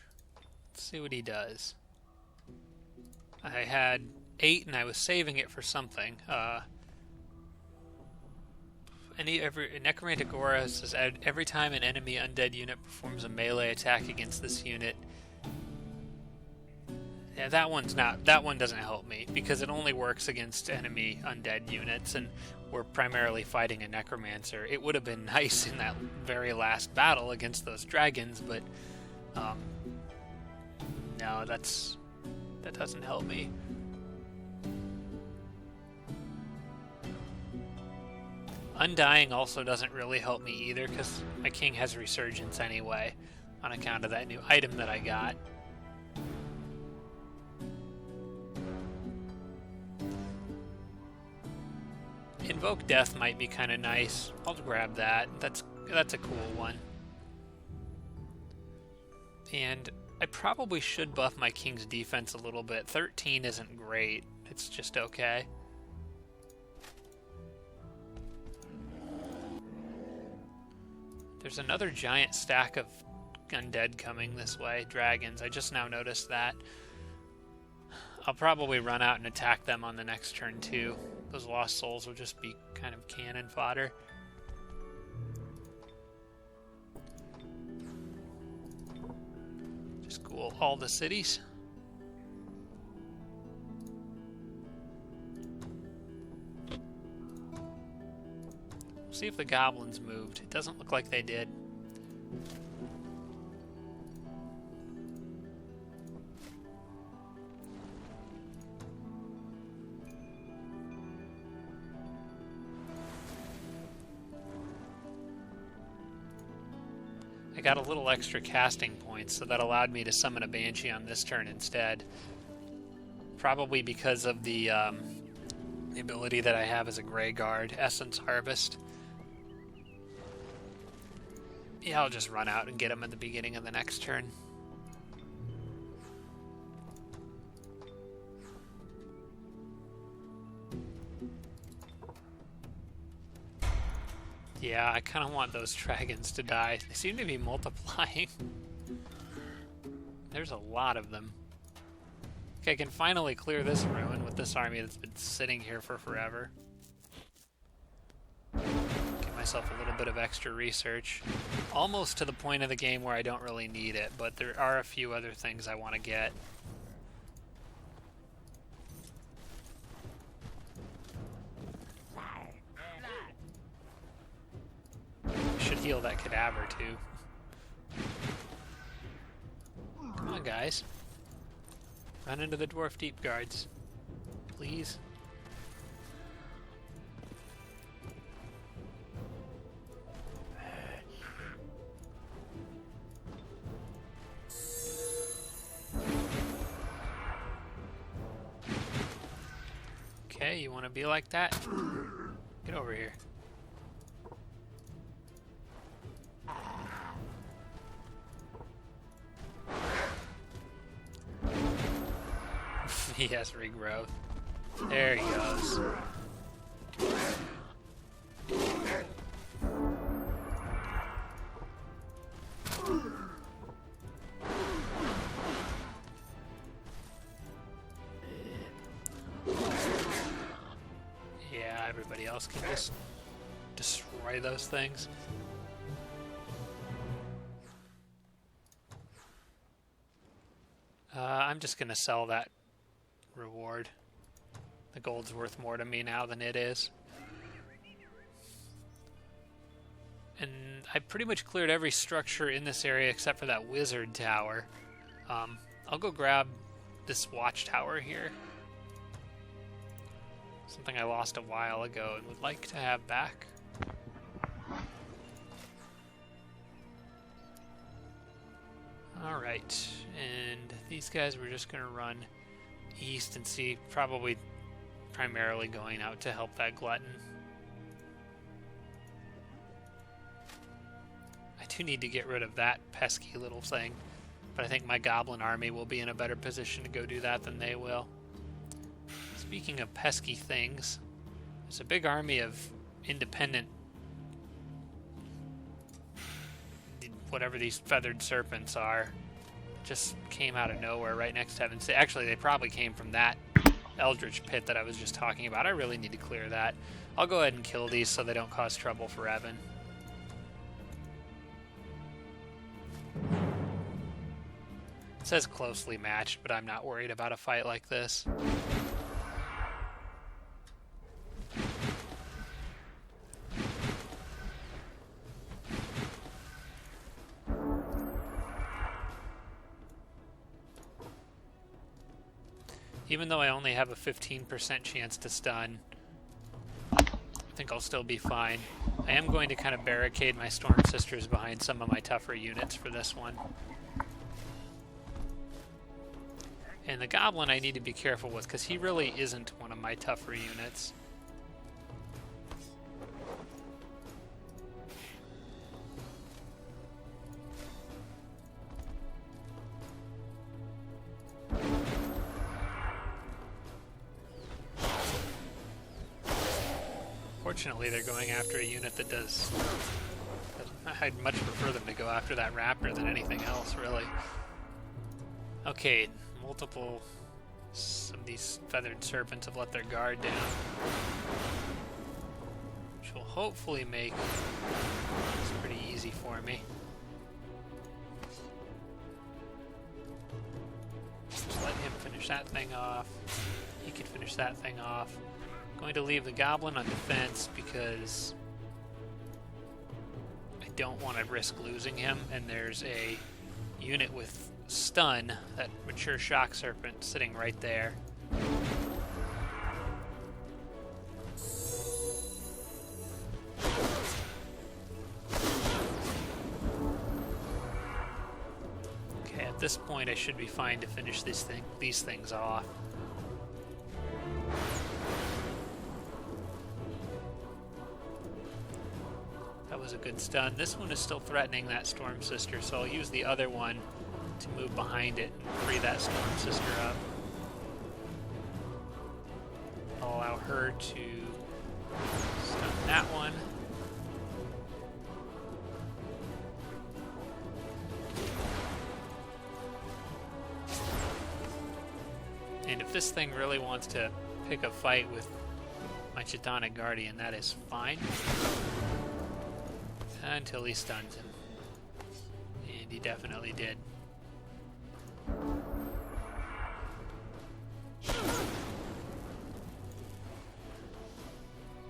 see what he does. I had 8 and I was saving it for something. Necromantic Aura says every time an enemy undead unit performs a melee attack against this unit. Yeah, that one doesn't help me because it only works against enemy undead units, and we're primarily fighting a necromancer. It would have been nice in that very last battle against those dragons, but no, that doesn't help me. Undying also doesn't really help me either because my king has resurgence anyway on account of that new item that I got. Invoke Death might be kind of nice. I'll grab that. That's a cool one. And I probably should buff my king's defense a little bit. 13 isn't great. It's just okay. There's another giant stack of undead coming this way. Dragons. I just now noticed that. I'll probably run out and attack them on the next turn too. Those lost souls will just be kind of cannon fodder. Just ghoul all the cities. We'll see if the goblins moved. It doesn't look like they did. I got a little extra casting points, so that allowed me to summon a banshee on this turn instead. Probably because of the ability that I have as a Grey Guard, Essence Harvest. Yeah, I'll just run out and get him at the beginning of the next turn. Yeah, I kind of want those dragons to die. They seem to be multiplying. There's a lot of them. Okay, I can finally clear this ruin with this army that's been sitting here for forever. Give myself a little bit of extra research. Almost to the point of the game where I don't really need it, but there are a few other things I want to get. Should heal that cadaver too. Come on, guys. Run into the dwarf deep guards. Please. Okay, you want to be like that? Get over here. He has regrowth. There he goes. Yeah, everybody else can just destroy those things. I'm just gonna sell that reward. The gold's worth more to me now than it is. And I pretty much cleared every structure in this area except for that wizard tower. I'll go grab this watchtower here. Something I lost a while ago and would like to have back. Alright, and these guys we're just going to run east and see, probably primarily going out to help that glutton. I do need to get rid of that pesky little thing, but I think my goblin army will be in a better position to go do that than they will. Speaking of pesky things, there's a big army of independent, whatever these feathered serpents are, just came out of nowhere right next to Heaven City. Actually, they probably came from that Eldritch Pit that I was just talking about. I really need to clear that. I'll go ahead and kill these so they don't cause trouble for Evan. It says closely matched, but I'm not worried about a fight like this. Even though I only have a 15% chance to stun, I think I'll still be fine. I am going to kind of barricade my Storm Sisters behind some of my tougher units for this one. And the Goblin I need to be careful with, because he really isn't one of my tougher units. Fortunately, they're going after a unit that does... I'd much prefer them to go after that raptor than anything else, really. Okay, multiple of these feathered serpents have let their guard down, which will hopefully make this pretty easy for me. Just let him finish that thing off. He can finish that thing off. I'm going to leave the goblin on defense because I don't want to risk losing him, and there's a unit with stun, that mature shock serpent, sitting right there. Okay, at this point I should be fine to finish these things off. That was a good stun. This one is still threatening that Storm Sister, so I'll use the other one to move behind it and free that Storm Sister up. I'll allow her to stun that one. And if this thing really wants to pick a fight with my Chthonic Guardian, that is fine. Until he stuns him. And he definitely did.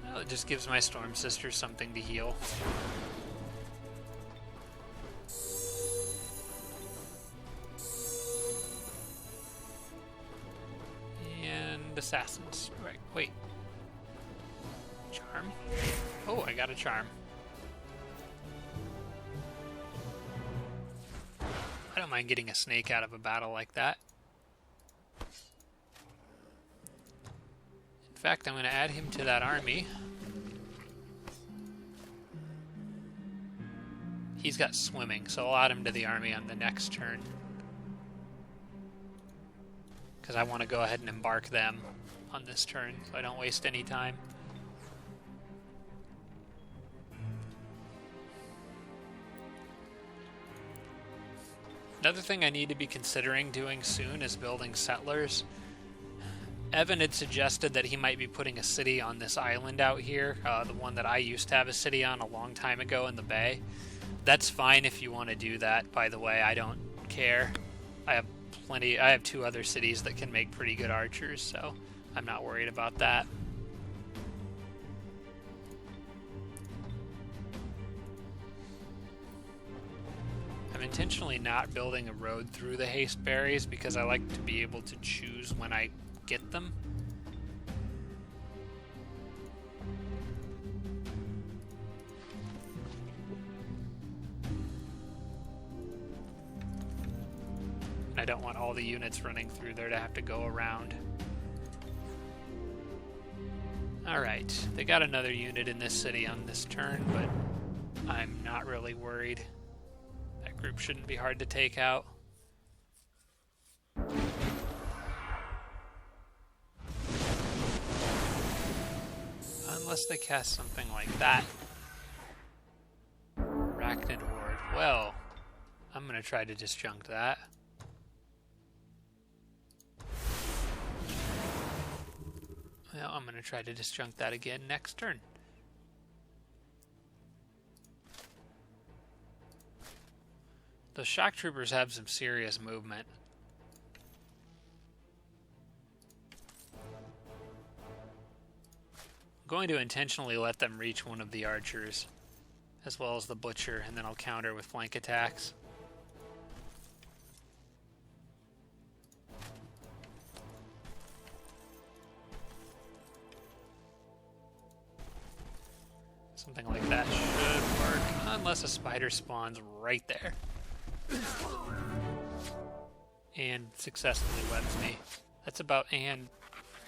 Well, it just gives my Storm Sister something to heal. And assassins. Right, wait. Charm? Oh, I got a charm. I don't mind getting a snake out of a battle like that. In fact, I'm going to add him to that army. He's got swimming, so I'll add him to the army on the next turn. Because I want to go ahead and embark them on this turn, so I don't waste any time. Another thing I need to be considering doing soon is building settlers. Evan had suggested that he might be putting a city on this island out here, the one that I used to have a city on a long time ago in the bay. That's fine if you want to do that, by the way. I don't care. I have 2 other cities that can make pretty good archers, so I'm not worried about that. I'm intentionally not building a road through the haste berries because I like to be able to choose when I get them. And I don't want all the units running through there to have to go around. Alright, they got another unit in this city on this turn, but I'm not really worried. That group shouldn't be hard to take out. Unless they cast something like that. Arachnid Horde. Well, I'm going to try to disjunct that. Well, I'm going to try to disjunct that again next turn. The shock troopers have some serious movement. I'm going to intentionally let them reach one of the archers, as well as the butcher, and then I'll counter with flank attacks. Something like that should work, unless a spider spawns right there. And successfully webs me. That's about, and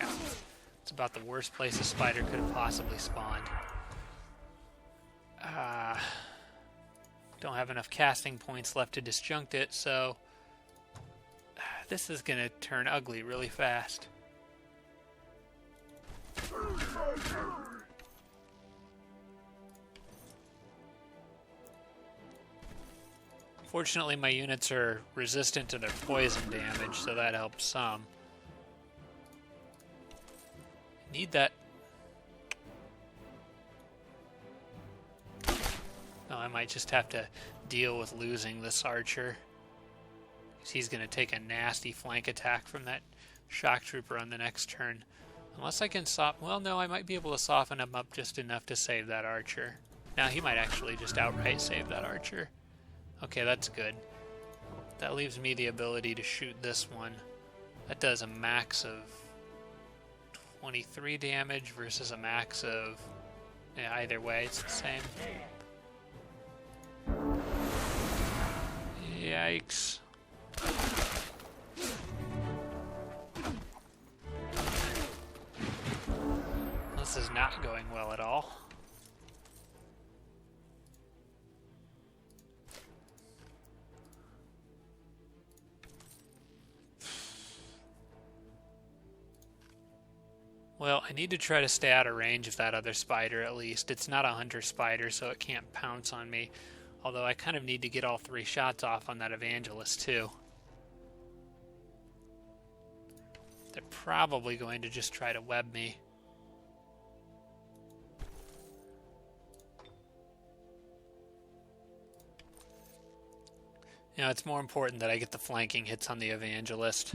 it's about the worst place a spider could have possibly spawned. Don't have enough casting points left to disjunct it, so this is going to turn ugly really fast. Fortunately, my units are resistant to their poison damage, so that helps some. Need that. Oh, I might just have to deal with losing this archer. Because he's going to take a nasty flank attack from that shock trooper on the next turn. Unless I can well, no, I might be able to soften him up just enough to save that archer. Now, he might actually just outright save that archer. Okay, that's good. That leaves me the ability to shoot this one. That does a max of 23 damage versus a max of... Yeah, either way, it's the same. Yikes. This is not going well at all. Well, I need to try to stay out of range of that other spider at least. It's not a hunter spider, so it can't pounce on me. Although I kind of need to get all 3 shots off on that evangelist too. They're probably going to just try to web me. You know, it's more important that I get the flanking hits on the evangelist.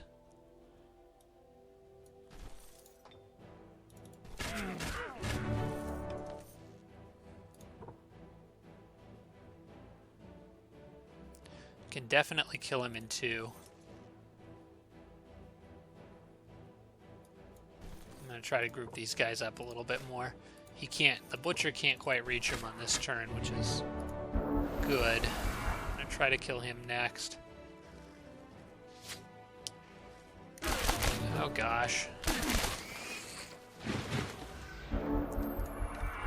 Can definitely kill him in 2. I'm going to try to group these guys up a little bit more. The butcher can't quite reach him on this turn, which is good. I'm going to try to kill him next. Oh gosh.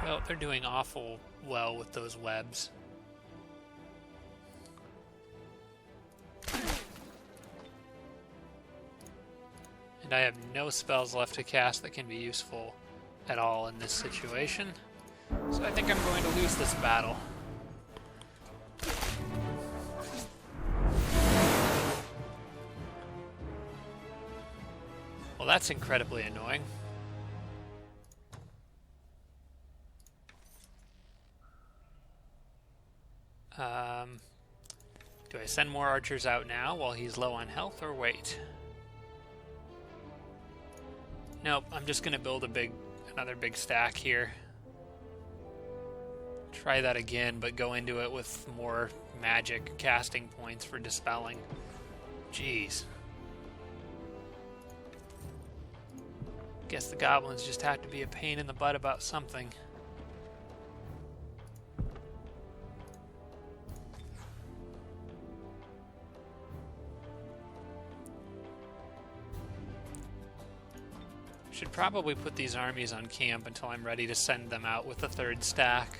Well, they're doing awful well with those webs. And I have no spells left to cast that can be useful at all in this situation. So I think I'm going to lose this battle. Well, that's incredibly annoying. Do I send more archers out now while he's low on health, or wait? Nope, I'm just going to build another big stack here. Try that again, but go into it with more magic casting points for dispelling. Jeez. Guess the goblins just have to be a pain in the butt about something. Should probably put these armies on camp until I'm ready to send them out with the 3rd stack.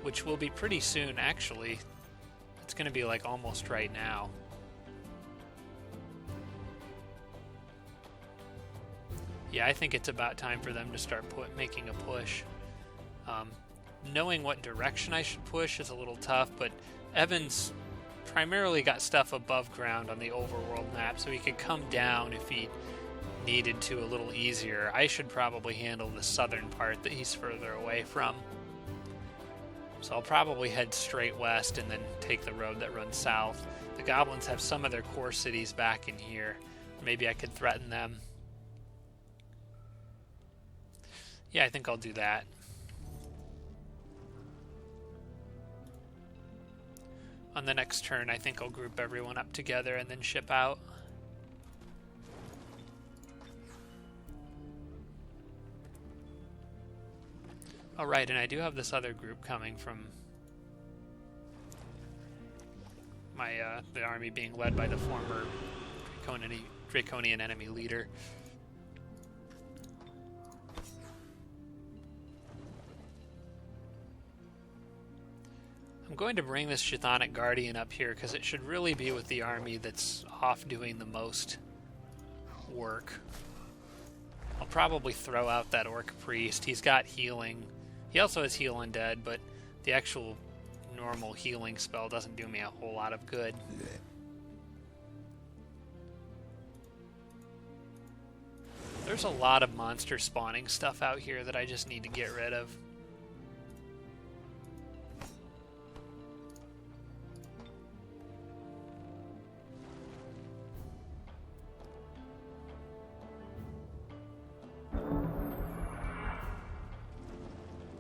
Which will be pretty soon, actually. It's going to be like almost right now. Yeah, I think it's about time for them to start making a push. Knowing what direction I should push is a little tough, but Evans primarily got stuff above ground on the overworld map, so he could come down if he needed to a little easier. I should probably handle the southern part that he's further away from. So I'll probably head straight west and then take the road that runs south. The goblins have some of their core cities back in here. Maybe I could threaten them. Yeah, I think I'll do that. On the next turn, I think I'll group everyone up together and then ship out. Oh, right, and I do have this other group coming from the army being led by the former Draconian enemy leader. I'm going to bring this Chthonic Guardian up here because it should really be with the army that's off doing the most work. I'll probably throw out that Orc Priest. He's got healing. He also has Heal Undead, but the actual normal healing spell doesn't do me a whole lot of good. There's a lot of monster spawning stuff out here that I just need to get rid of.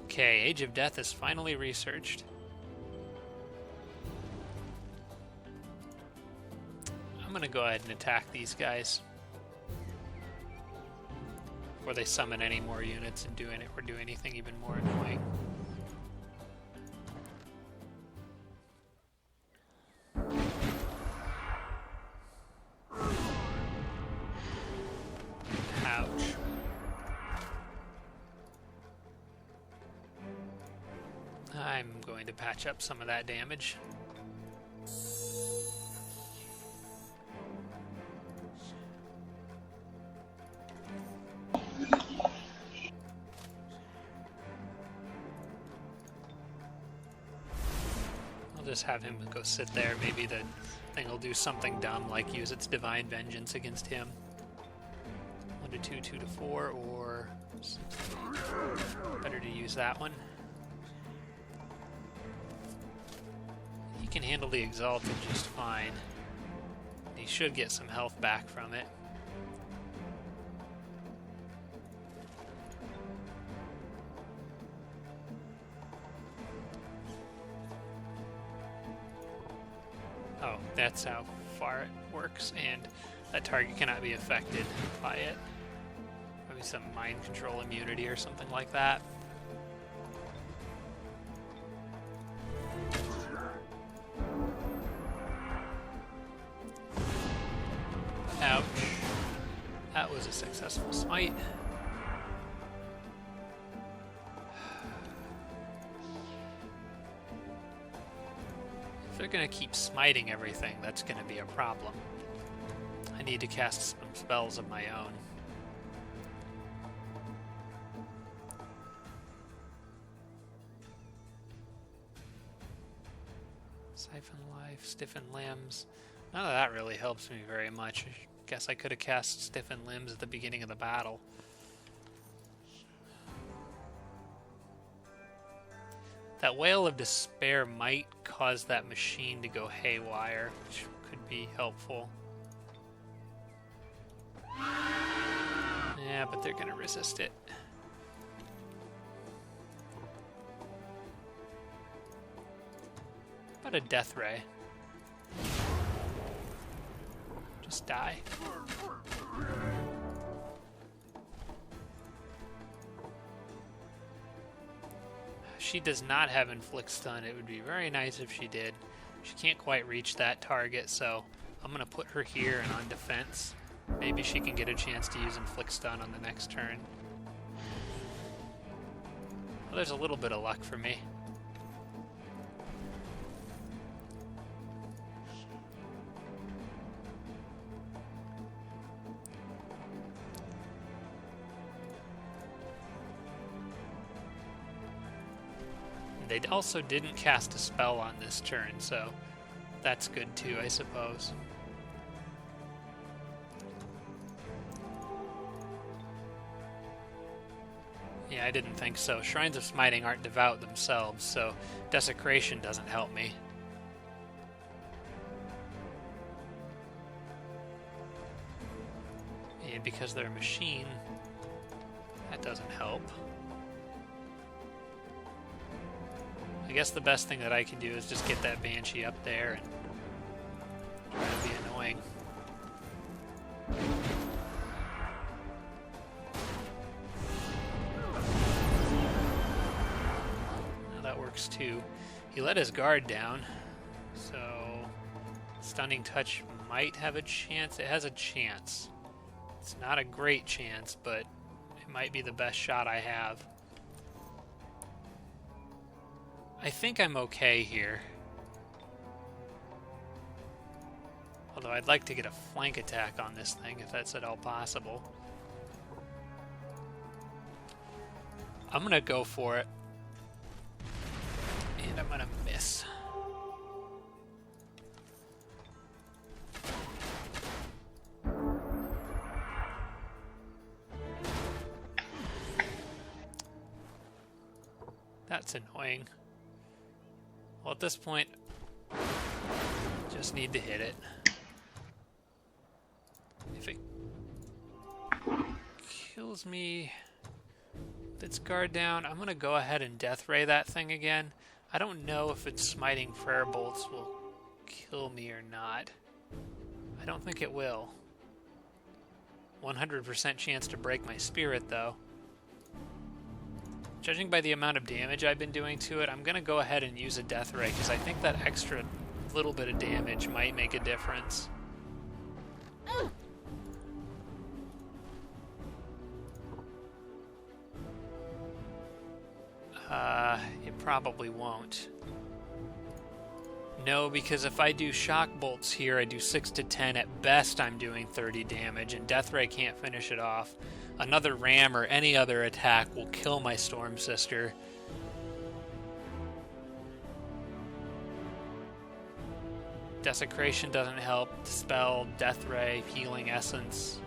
Okay, Age of Death is finally researched. I'm gonna go ahead and attack these guys before they summon any more units and do anything even more annoying. Ouch. I'm going to patch up some of that damage. I'll just have him go sit there. Maybe the thing will do something dumb like use its divine vengeance against him. 1 to 2, 2 to 4, or better to use that one. He can handle the Exalted just fine. He should get some health back from it. Oh, that's how far it works, and that target cannot be affected by it. Maybe some mind control immunity or something like that. Ouch. That was a successful smite. If they're going to keep smiting everything, that's going to be a problem. I need to cast some spells of my own. Siphon life, stiffen limbs. None of that really helps me very much. I guess I could have cast stiffen limbs at the beginning of the battle. That Wail of Despair might cause that machine to go haywire, which could be helpful. Yeah, but they're going to resist it. How about a Death Ray? Just die. She does not have Inflict Stun. It would be very nice if she did. She can't quite reach that target, so I'm going to put her here and on defense. Maybe she can get a chance to use Inflict Stun on the next turn. Well, there's a little bit of luck for me. They also didn't cast a spell on this turn, so that's good too, I suppose. Yeah, I didn't think so. Shrines of Smiting aren't devout themselves, so Desecration doesn't help me. And because they're a machine, that doesn't help. I guess the best thing that I can do is just get that Banshee up there and try to be annoying. Now that works too. He let his guard down, so Stunning Touch might have a chance. It has a chance. It's not a great chance, but it might be the best shot I have. I think I'm okay here. Although I'd like to get a flank attack on this thing, if that's at all possible. I'm gonna go for it. And I'm gonna miss. That's annoying. Well, at this point, just need to hit it. If it kills me with its guard down, I'm going to go ahead and death ray that thing again. I don't know if its smiting prayer bolts will kill me or not. I don't think it will. 100% chance to break my spirit, though. Judging by the amount of damage I've been doing to it, I'm going to go ahead and use a death ray, because I think that extra little bit of damage might make a difference. It probably won't. No, because if I do shock bolts here, I do 6 to 10. At best, I'm doing 30 damage, and death ray can't finish it off. Another ram or any other attack will kill my Storm Sister. Desecration doesn't help. Dispel, Death Ray, Healing Essence.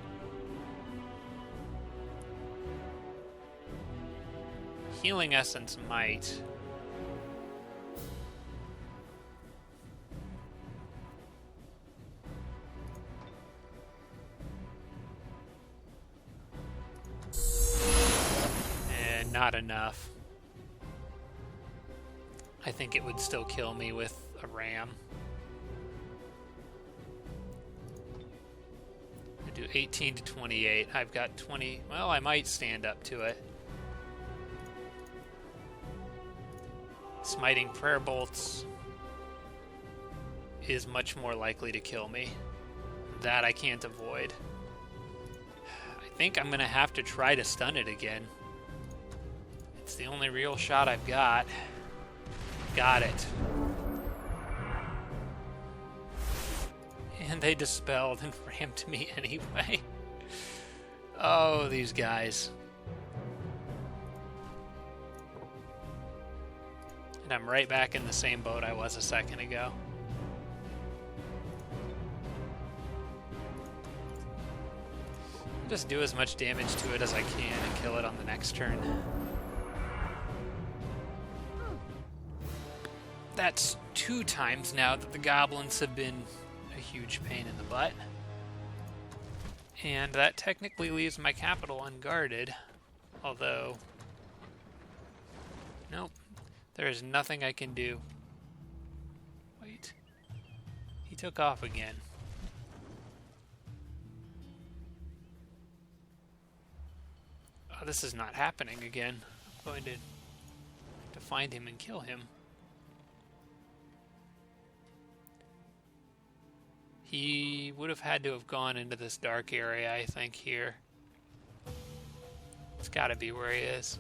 Healing Essence might. And not enough. I think it would still kill me with a ram. I do 18 to 28. I've got 20. Well, I might stand up to it. Smiting Prayer Bolts is much more likely to kill me. That I can't avoid. I think I'm going to have to try to stun it again. It's the only real shot I've got. Got it. And they dispelled and rammed me anyway. Oh, these guys. And I'm right back in the same boat I was a second ago. Just do as much damage to it as I can and kill it on the next turn. That's 2 times now that the goblins have been a huge pain in the butt. And that technically leaves my capital unguarded. Although... nope. There is nothing I can do. Wait. He took off again. Oh, this is not happening again. I'm going to find him and kill him. He would have had to have gone into this dark area, I think, here. It's got to be where he is.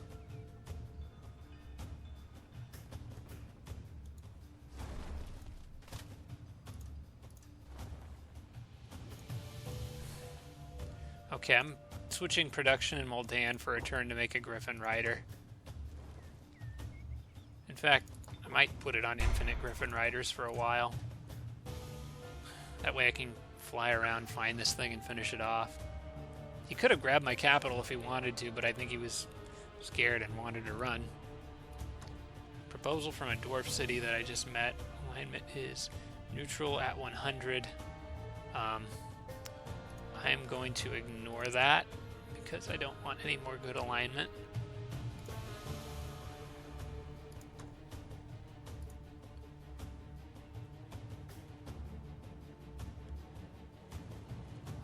Okay, I'm switching production in Moldan for a turn to make a Griffin Rider. In fact, I might put it on infinite Griffin Riders for a while. That way I can fly around, find this thing, and finish it off. He could have grabbed my capital if he wanted to, but I think he was scared and wanted to run. Proposal from a dwarf city that I just met. Alignment is neutral at 100. I am going to ignore that because I don't want any more good alignment.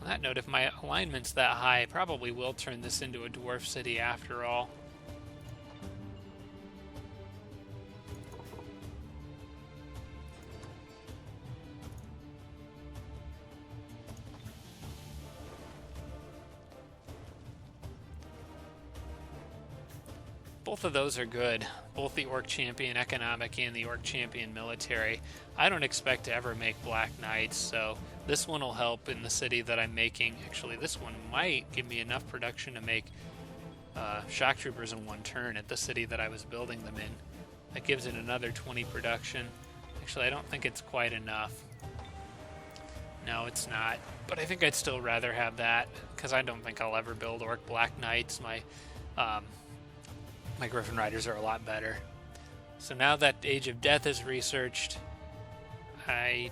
On that note, if my alignment's that high, I probably will turn this into a dwarf city after all. Both of those are good. Both the Orc Champion Economic and the Orc Champion Military. I don't expect to ever make Black Knights, so this one will help in the city that I'm making. Actually, this one might give me enough production to make Shock Troopers in one turn at the city that I was building them in. That gives it another 20 production. Actually, I don't think it's quite enough. No, it's not. But I think I'd still rather have that, because I don't think I'll ever build Orc Black Knights. My Griffin Riders are a lot better. So now that Age of Death is researched, I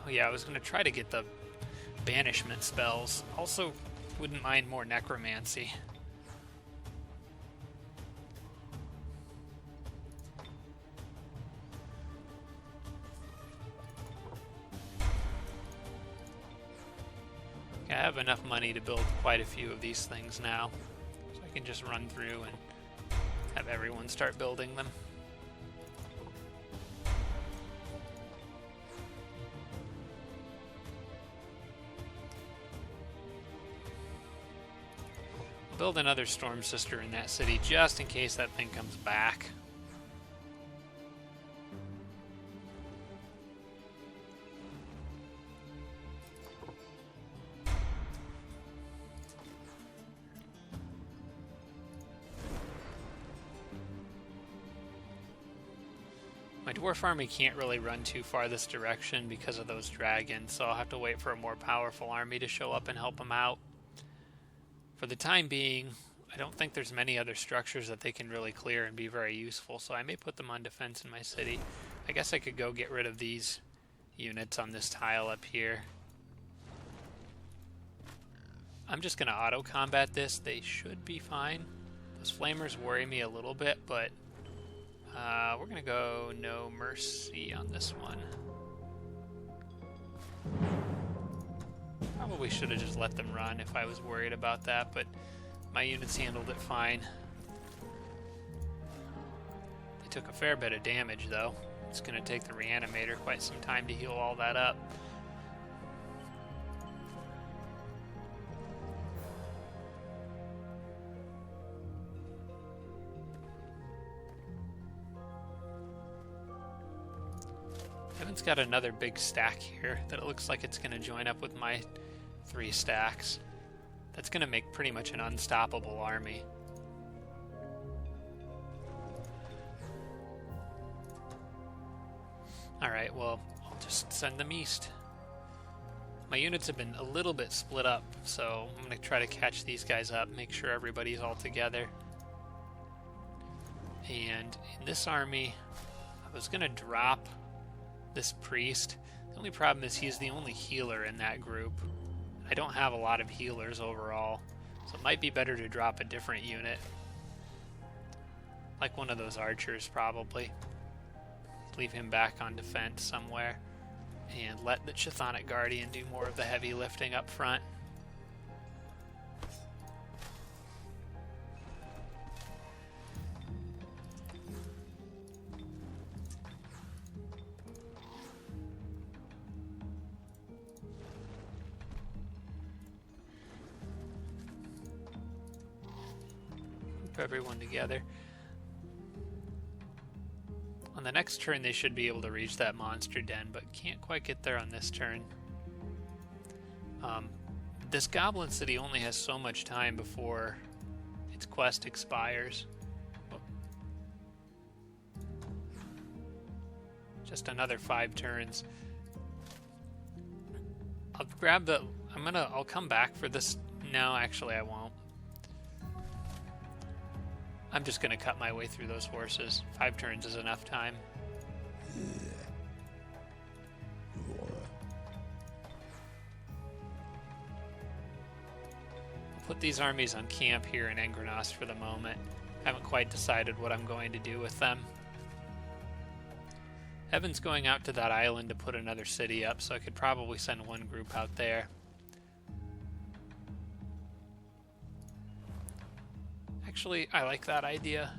was going to try to get the banishment spells. Also, wouldn't mind more necromancy. I have enough money to build quite a few of these things now, so I can just run through and have everyone start building them. I'll build another Storm Sister in that city just in case that thing comes back. My dwarf army can't really run too far this direction because of those dragons, so I'll have to wait for a more powerful army to show up and help them out. For the time being, I don't think there's many other structures that they can really clear and be very useful, so I may put them on defense in my city. I guess I could go get rid of these units on this tile up here. I'm just going to auto-combat this. They should be fine. Those flamers worry me a little bit, but we're going to go no mercy on this one. Probably should have just let them run if I was worried about that, but my units handled it fine. They took a fair bit of damage, though. It's going to take the reanimator quite some time to heal all that up. Evan's got another big stack here that it looks like it's going to join up with my 3 stacks. That's going to make pretty much an unstoppable army. Alright, well, I'll just send them east. My units have been a little bit split up, so I'm going to try to catch these guys up, make sure everybody's all together. And in this army, I was going to drop this priest. The only problem is he's the only healer in that group. I don't have a lot of healers overall, so it might be better to drop a different unit. Like one of those archers, probably. Leave him back on defense somewhere, and let the Chthonic Guardian do more of the heavy lifting up front. Everyone together. On the next turn they should be able to reach that monster den, but can't quite get there on this turn. This goblin city only has so much time before its quest expires. Just another 5 turns. I'll grab the... I'll come back for this. No, actually I won't. I'm just going to cut my way through those horses. 5 turns is enough time. I'll put these armies on camp here in Engranos for the moment. Haven't quite decided what I'm going to do with them. Evan's going out to that island to put another city up, so I could probably send one group out there. Actually, I like that idea.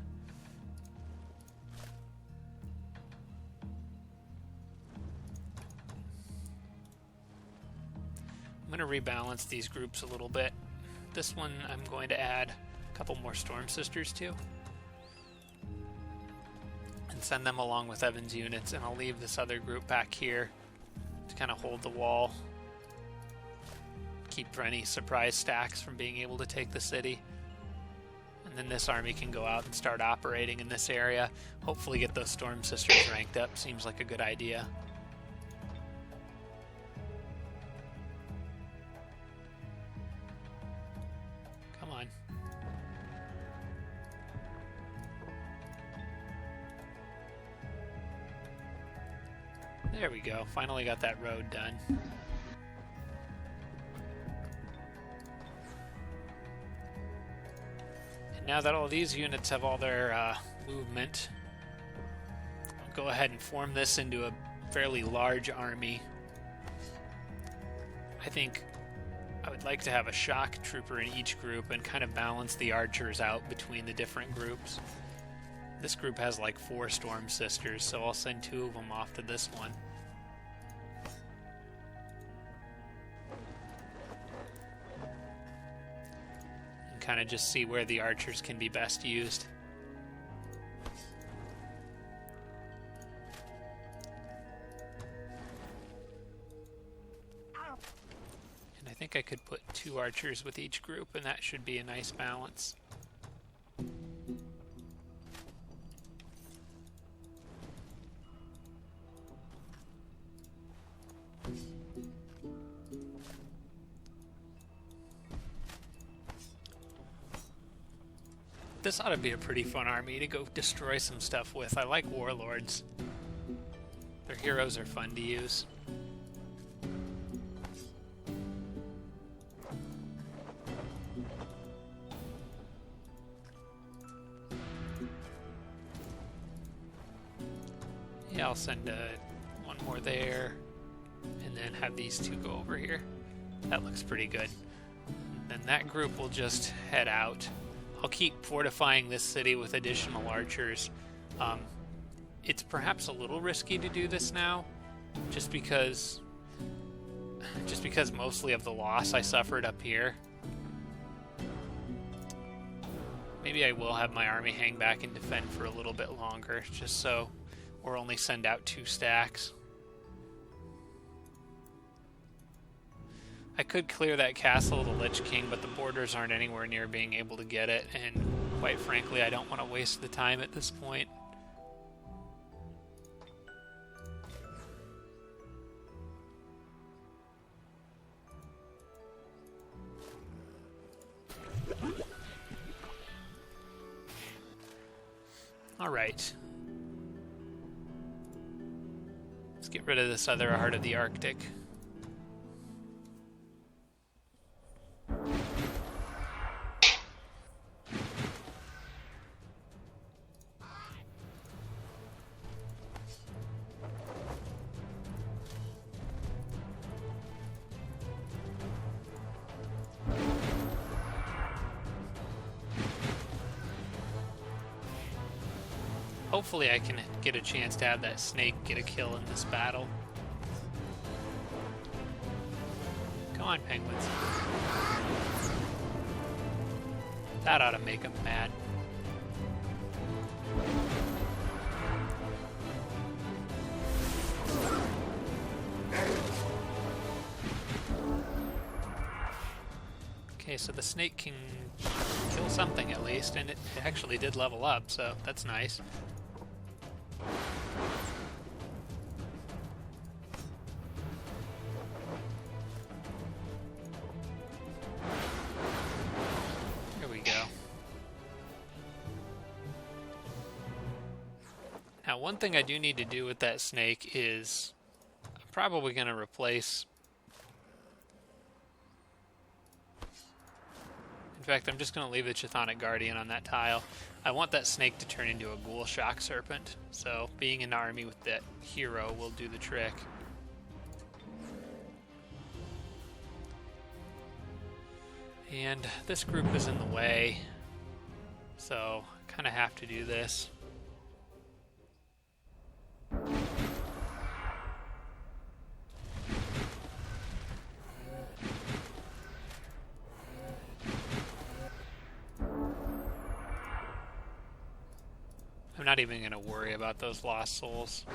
I'm going to rebalance these groups a little bit. This one I'm going to add a couple more Storm Sisters to. And send them along with Evan's units, and I'll leave this other group back here to kind of hold the wall. Keep any surprise stacks from being able to take the city. And And then this army can go out and start operating in this area. Hopefully get those Storm Sisters ranked up. Seems like a good idea. Come on. There we go. Finally got that road done. Now that all these units have all their movement, I'll go ahead and form this into a fairly large army. I think I would like to have a shock trooper in each group and kind of balance the archers out between the different groups. This group has like 4 Storm Sisters, so I'll send 2 of them off to this one. Kind of just see where the archers can be best used. And I think I could put 2 archers with each group, and that should be a nice balance. This ought to be a pretty fun army to go destroy some stuff with. I like warlords. Their heroes are fun to use. Yeah, I'll send one more there, and then have these 2 go over here. That looks pretty good. Then that group will just head out. I'll keep fortifying this city with additional archers. It's perhaps a little risky to do this now, just because mostly of the loss I suffered up here. Maybe I will have my army hang back and defend for a little bit longer, just so, or only send out 2 stacks. I could clear that castle of the Lich King, but the borders aren't anywhere near being able to get it, and quite frankly, I don't want to waste the time at this point. Alright. Let's get rid of this other Heart of the Arctic. Hopefully I can get a chance to have that snake get a kill in this battle. Come on, penguins. That ought to make them mad. Okay, so the snake can kill something at least, and it actually did level up, so that's nice. Here we go. Now, one thing I do need to do with that snake is I'm probably going to replace... In fact, I'm just going to leave the Chthonic Guardian on that tile. I want that snake to turn into a Ghoul Shock Serpent, so being an army with that hero will do the trick. And this group is in the way, so I kind of have to do this. I'm not even going to worry about those lost souls.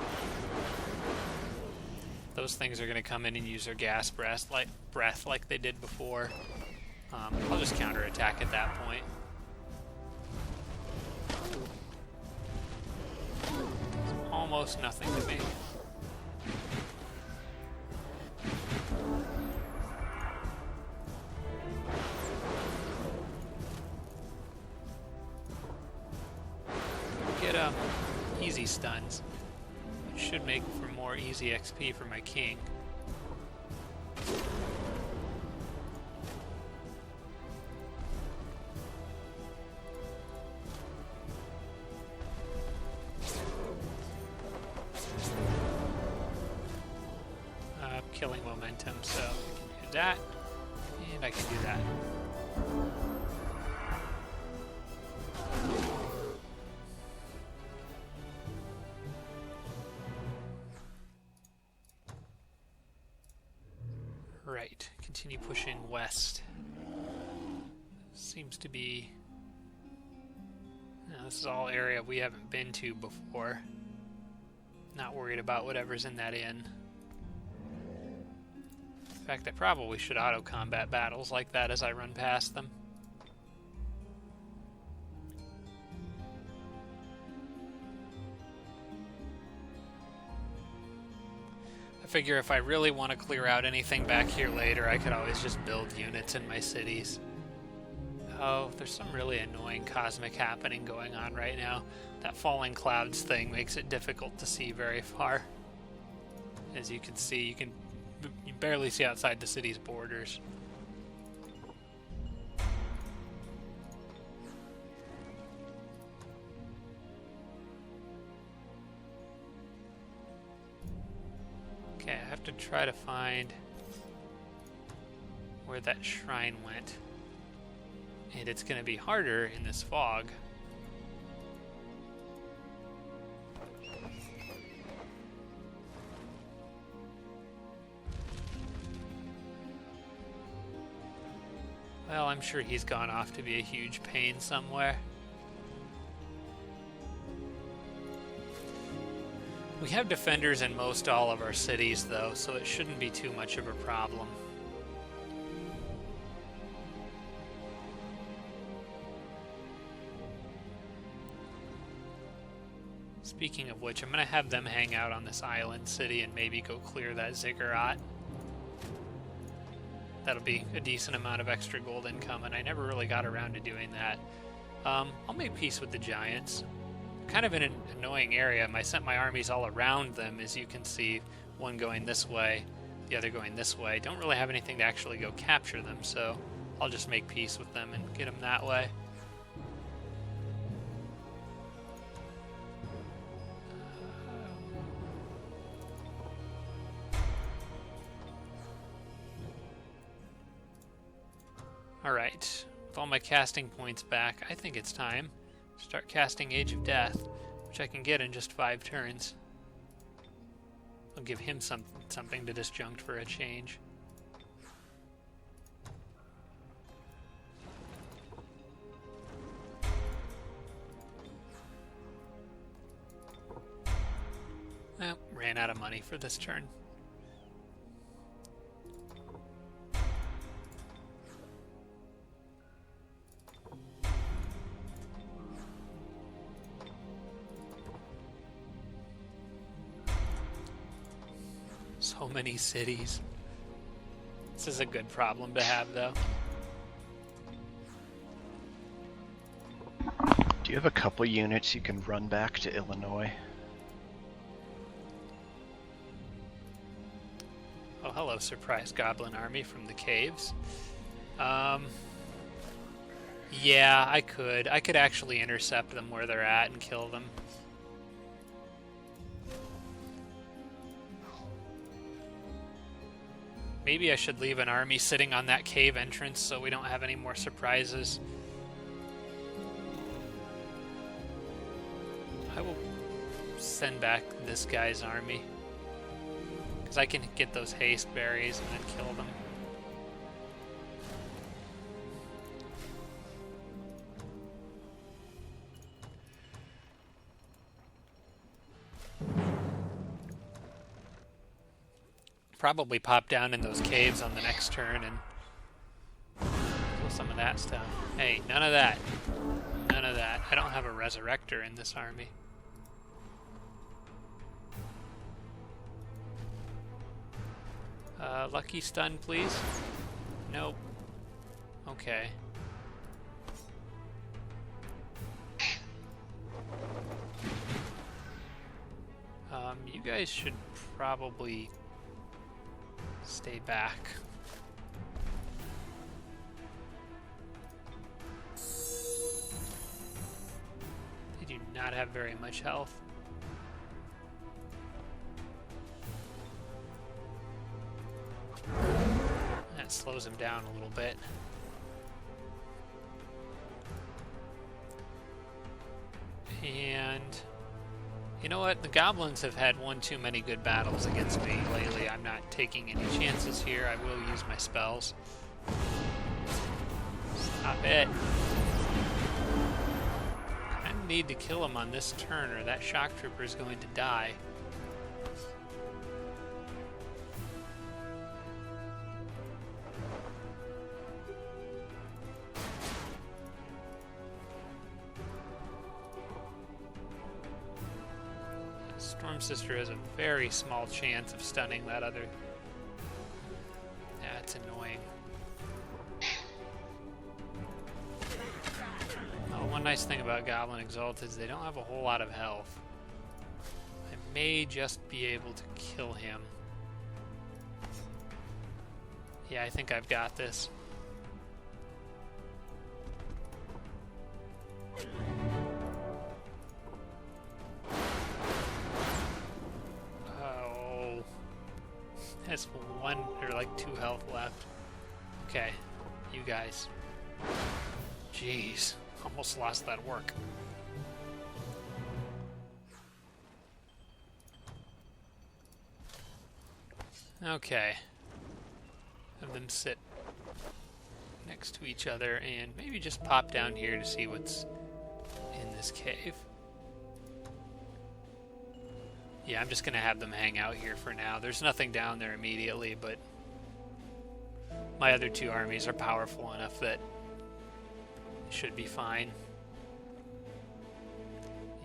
Those things are going to come in and use their gas breath like they did before. I'll just counterattack at that point. It's almost nothing to me. Get easy stuns. It should make for more easy XP for my king. Killing momentum, so I can do that, and I can do that. Right, continue pushing west. Seems to be... this is all area we haven't been to before. Not worried about whatever's in that inn. In fact, I probably should auto-combat battles like that as I run past them. I figure if I really want to clear out anything back here later, I could always just build units in my cities. Oh, there's some really annoying cosmic happening going on right now. That falling clouds thing makes it difficult to see very far. As you can see, you barely see outside the city's borders. Okay, I have to try to find where that shrine went. And it's going to be harder in this fog. Well, I'm sure he's gone off to be a huge pain somewhere. We have defenders in most all of our cities, though, so it shouldn't be too much of a problem. Speaking of which, I'm going to have them hang out on this island city and maybe go clear that ziggurat. That'll be a decent amount of extra gold income, and I never really got around to doing that. I'll make peace with the giants. Kind of in an annoying area. I sent my armies all around them, as you can see, one going this way, the other going this way. Don't really have anything to actually go capture them, so I'll just make peace with them and get them that way. Alright, with all my casting points back, I think it's time to start casting Age of Death, which I can get in just 5 turns. I'll give him something to disjunct for a change. Well, ran out of money for this turn. So many cities. This is a good problem to have, though. Do you have a couple units you can run back to Illinois? Oh, hello, surprise goblin army from the caves. Yeah, I could. I could actually intercept them where they're at and kill them. Maybe I should leave an army sitting on that cave entrance so we don't have any more surprises. I will send back this guy's army, because I can get those haste berries and then kill them. Probably pop down in those caves on the next turn and kill some of that stuff. Hey, none of that. None of that. I don't have a resurrector in this army. Lucky stun, please. Nope. Okay. You guys should probably stay back. They do not have very much health. That slows him down a little bit. And you know what? The goblins have had one too many good battles against me lately. I'm not taking any chances here. I will use my spells. Stop it. I need to kill him on this turn or that shock trooper is going to die. Storm Sister has a very small chance of stunning that other. That's annoying. Oh, one nice thing about Goblin Exalt is they don't have a whole lot of health. I may just be able to kill him. Yeah, I think I've got this. Has one or like 2 health left. Okay, you guys. Jeez, almost lost that work. Okay. Have them sit next to each other and maybe just pop down here to see what's in this cave. Yeah, I'm just going to have them hang out here for now. There's nothing down there immediately, but my other 2 armies are powerful enough that it should be fine.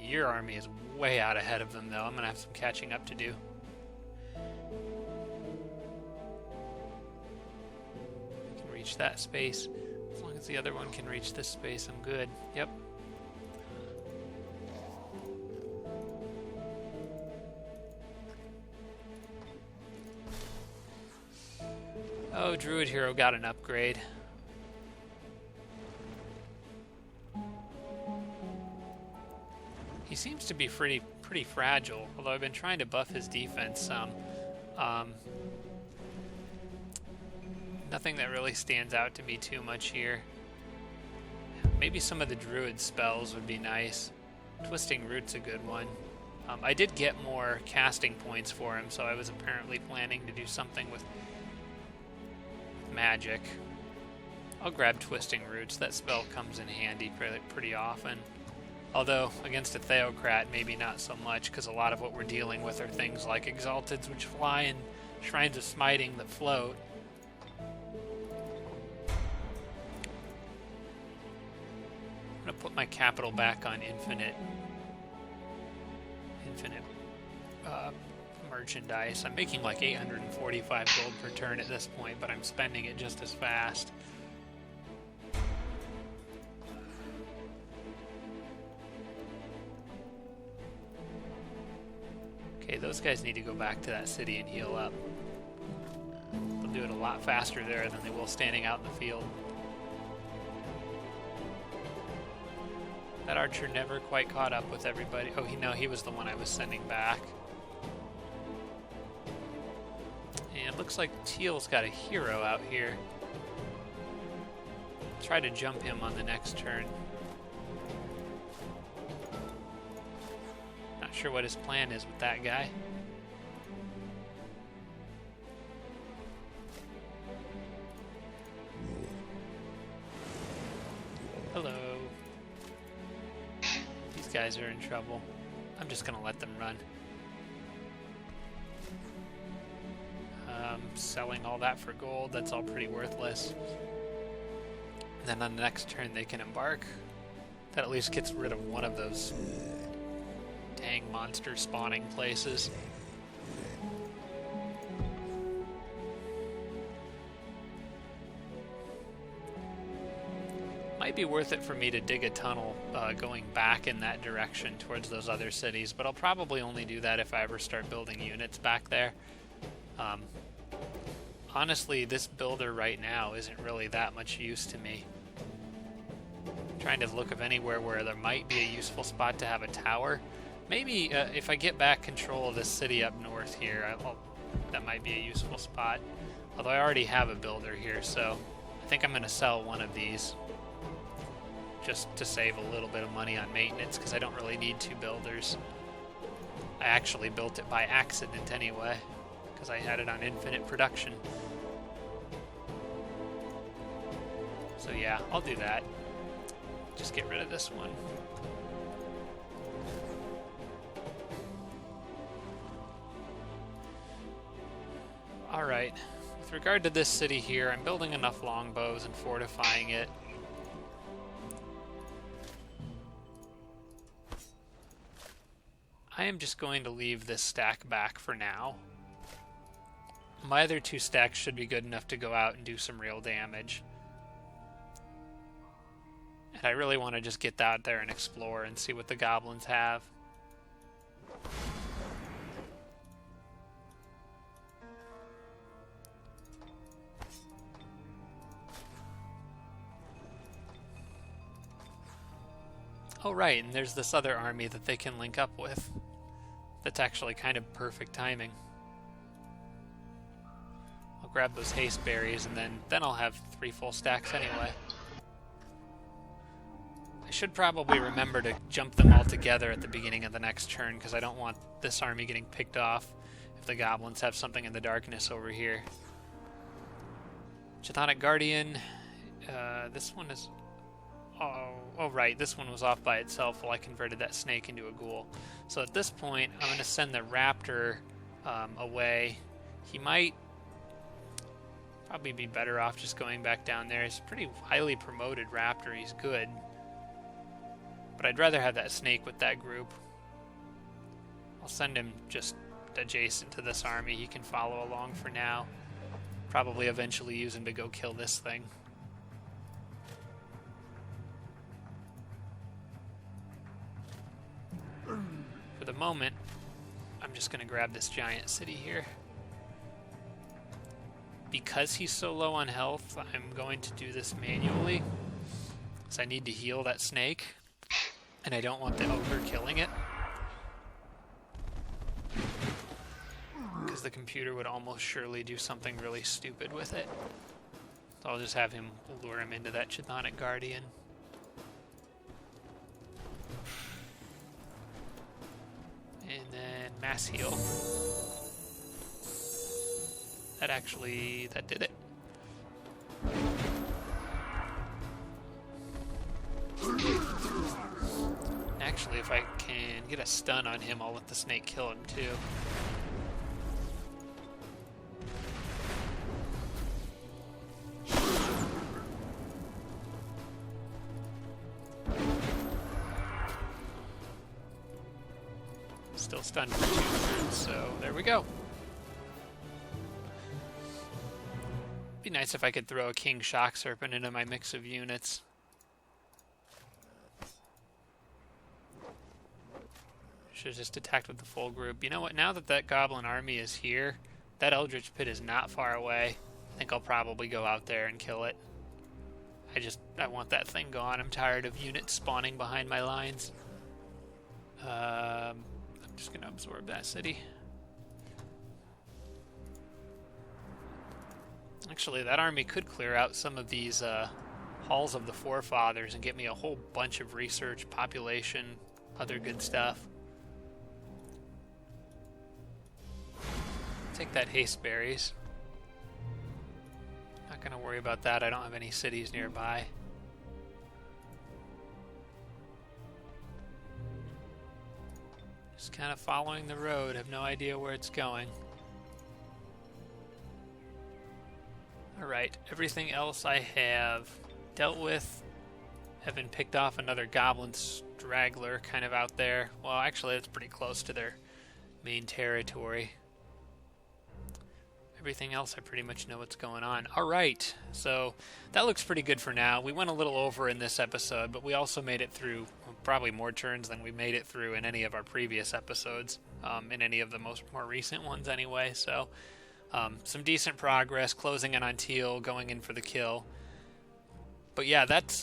Your army is way out ahead of them, though. I'm going to have some catching up to do. I can reach that space. As long as the other one can reach this space, I'm good. Yep. Oh, Druid Hero got an upgrade. He seems to be pretty fragile, although I've been trying to buff his defense some. Nothing that really stands out to me too much here. Maybe some of the Druid spells would be nice. Twisting Root's a good one. I did get more casting points for him, so I was apparently planning to do something with magic. I'll grab Twisting Roots. That spell comes in handy pretty often. Although, against a Theocrat, maybe not so much, because a lot of what we're dealing with are things like Exalteds, which fly, and Shrines of Smiting that float. I'm going to put my capital back on infinite merchandise. I'm making like 845 gold per turn at this point, but I'm spending it just as fast. Okay, those guys need to go back to that city and heal up. They'll do it a lot faster there than they will standing out in the field. That archer never quite caught up with everybody. Oh, he was the one I was sending back. And it looks like Teal's got a hero out here. Try to jump him on the next turn. Not sure what his plan is with that guy. Hello. These guys are in trouble. I'm just gonna let them run. Selling all that for gold, that's all pretty worthless. And then on the next turn they can embark. That at least gets rid of one of those dang monster spawning places. Might be worth it for me to dig a tunnel going back in that direction towards those other cities, but I'll probably only do that if I ever start building units back there. Honestly, this builder right now isn't really that much use to me. I'm trying to look of anywhere where there might be a useful spot to have a tower. Maybe if I get back control of this city up north here, that might be a useful spot. Although I already have a builder here, so I think I'm going to sell one of these just to save a little bit of money on maintenance, because I don't really need 2 builders. I actually built it by accident anyway, because I had it on infinite production. So yeah, I'll do that. Just get rid of this one. Alright, with regard to this city here, I'm building enough longbows and fortifying it. I am just going to leave this stack back for now. My other 2 stacks should be good enough to go out and do some real damage. And I really want to just get out there and explore and see what the goblins have. Oh right, and there's this other army that they can link up with. That's actually kind of perfect timing. I'll grab those haste berries, and then I'll have 3 full stacks anyway. I should probably remember to jump them all together at the beginning of the next turn, because I don't want this army getting picked off if the goblins have something in the darkness over here. Chthonic Guardian. This one is... Oh, right, this one was off by itself while I converted that snake into a ghoul. So at this point, I'm going to send the raptor away. He might probably be better off just going back down there. He's a pretty highly promoted raptor. He's good. But I'd rather have that snake with that group. I'll send him just adjacent to this army. He can follow along for now. Probably eventually use him to go kill this thing. For the moment, I'm just going to grab this giant city here. Because he's so low on health, I'm going to do this manually. Because I need to heal that snake. And I don't want the ogre killing it. Because the computer would almost surely do something really stupid with it. So I'll just have him lure him into that Chthonic Guardian. And then mass heal. That did it. Actually, if I can get a stun on him, I'll let the snake kill him too. Still stunned for 2 turns, so there we go. Be nice if I could throw a King Shock Serpent into my mix of units. Should have just attacked with the full group. You know what? Now that that goblin army is here, that Eldritch Pit is not far away. I think I'll probably go out there and kill it. I want that thing gone. I'm tired of units spawning behind my lines. I'm just going to absorb that city. Actually, that army could clear out some of these Halls of the Forefathers and get me a whole bunch of research, population, other good stuff. Take that haste berries. Not going to worry about that. I don't have any cities nearby. Just kind of following the road. Have no idea where it's going. Alright, everything else I have dealt with Evan picked off another goblin straggler kind of out there. Well, actually, that's pretty close to their main territory. Everything else, I pretty much know what's going on. All right, so that looks pretty good for now. We went a little over in this episode, but we also made it through probably more turns than we made it through in any of our previous episodes, in any of the more recent ones anyway. So some decent progress, closing in on Teal, going in for the kill. But yeah, that's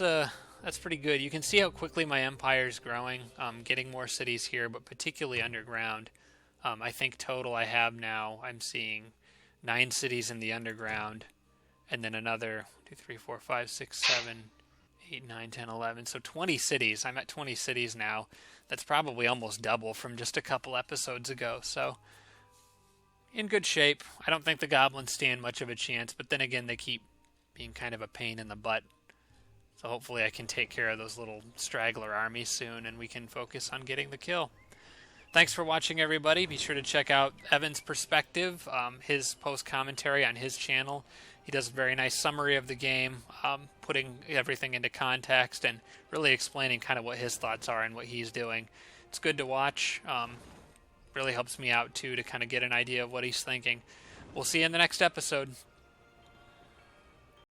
pretty good. You can see how quickly my empire's growing, getting more cities here, but particularly underground. I think total I have now, I'm seeing 9 cities in the underground, and then another 2, 3, 4, 5, 6, 7, 8, 9, 10, 11. So 20 cities. I'm at 20 cities now. That's probably almost double from just a couple episodes ago. So in good shape. I don't think the goblins stand much of a chance, but then again, they keep being kind of a pain in the butt. So hopefully I can take care of those little straggler armies soon, and we can focus on getting the kill. Thanks for watching, everybody. Be sure to check out Evan's perspective, his post-commentary on his channel. He does a very nice summary of the game, putting everything into context and really explaining kind of what his thoughts are and what he's doing. It's good to watch. Really helps me out, too, to kind of get an idea of what he's thinking. We'll see you in the next episode.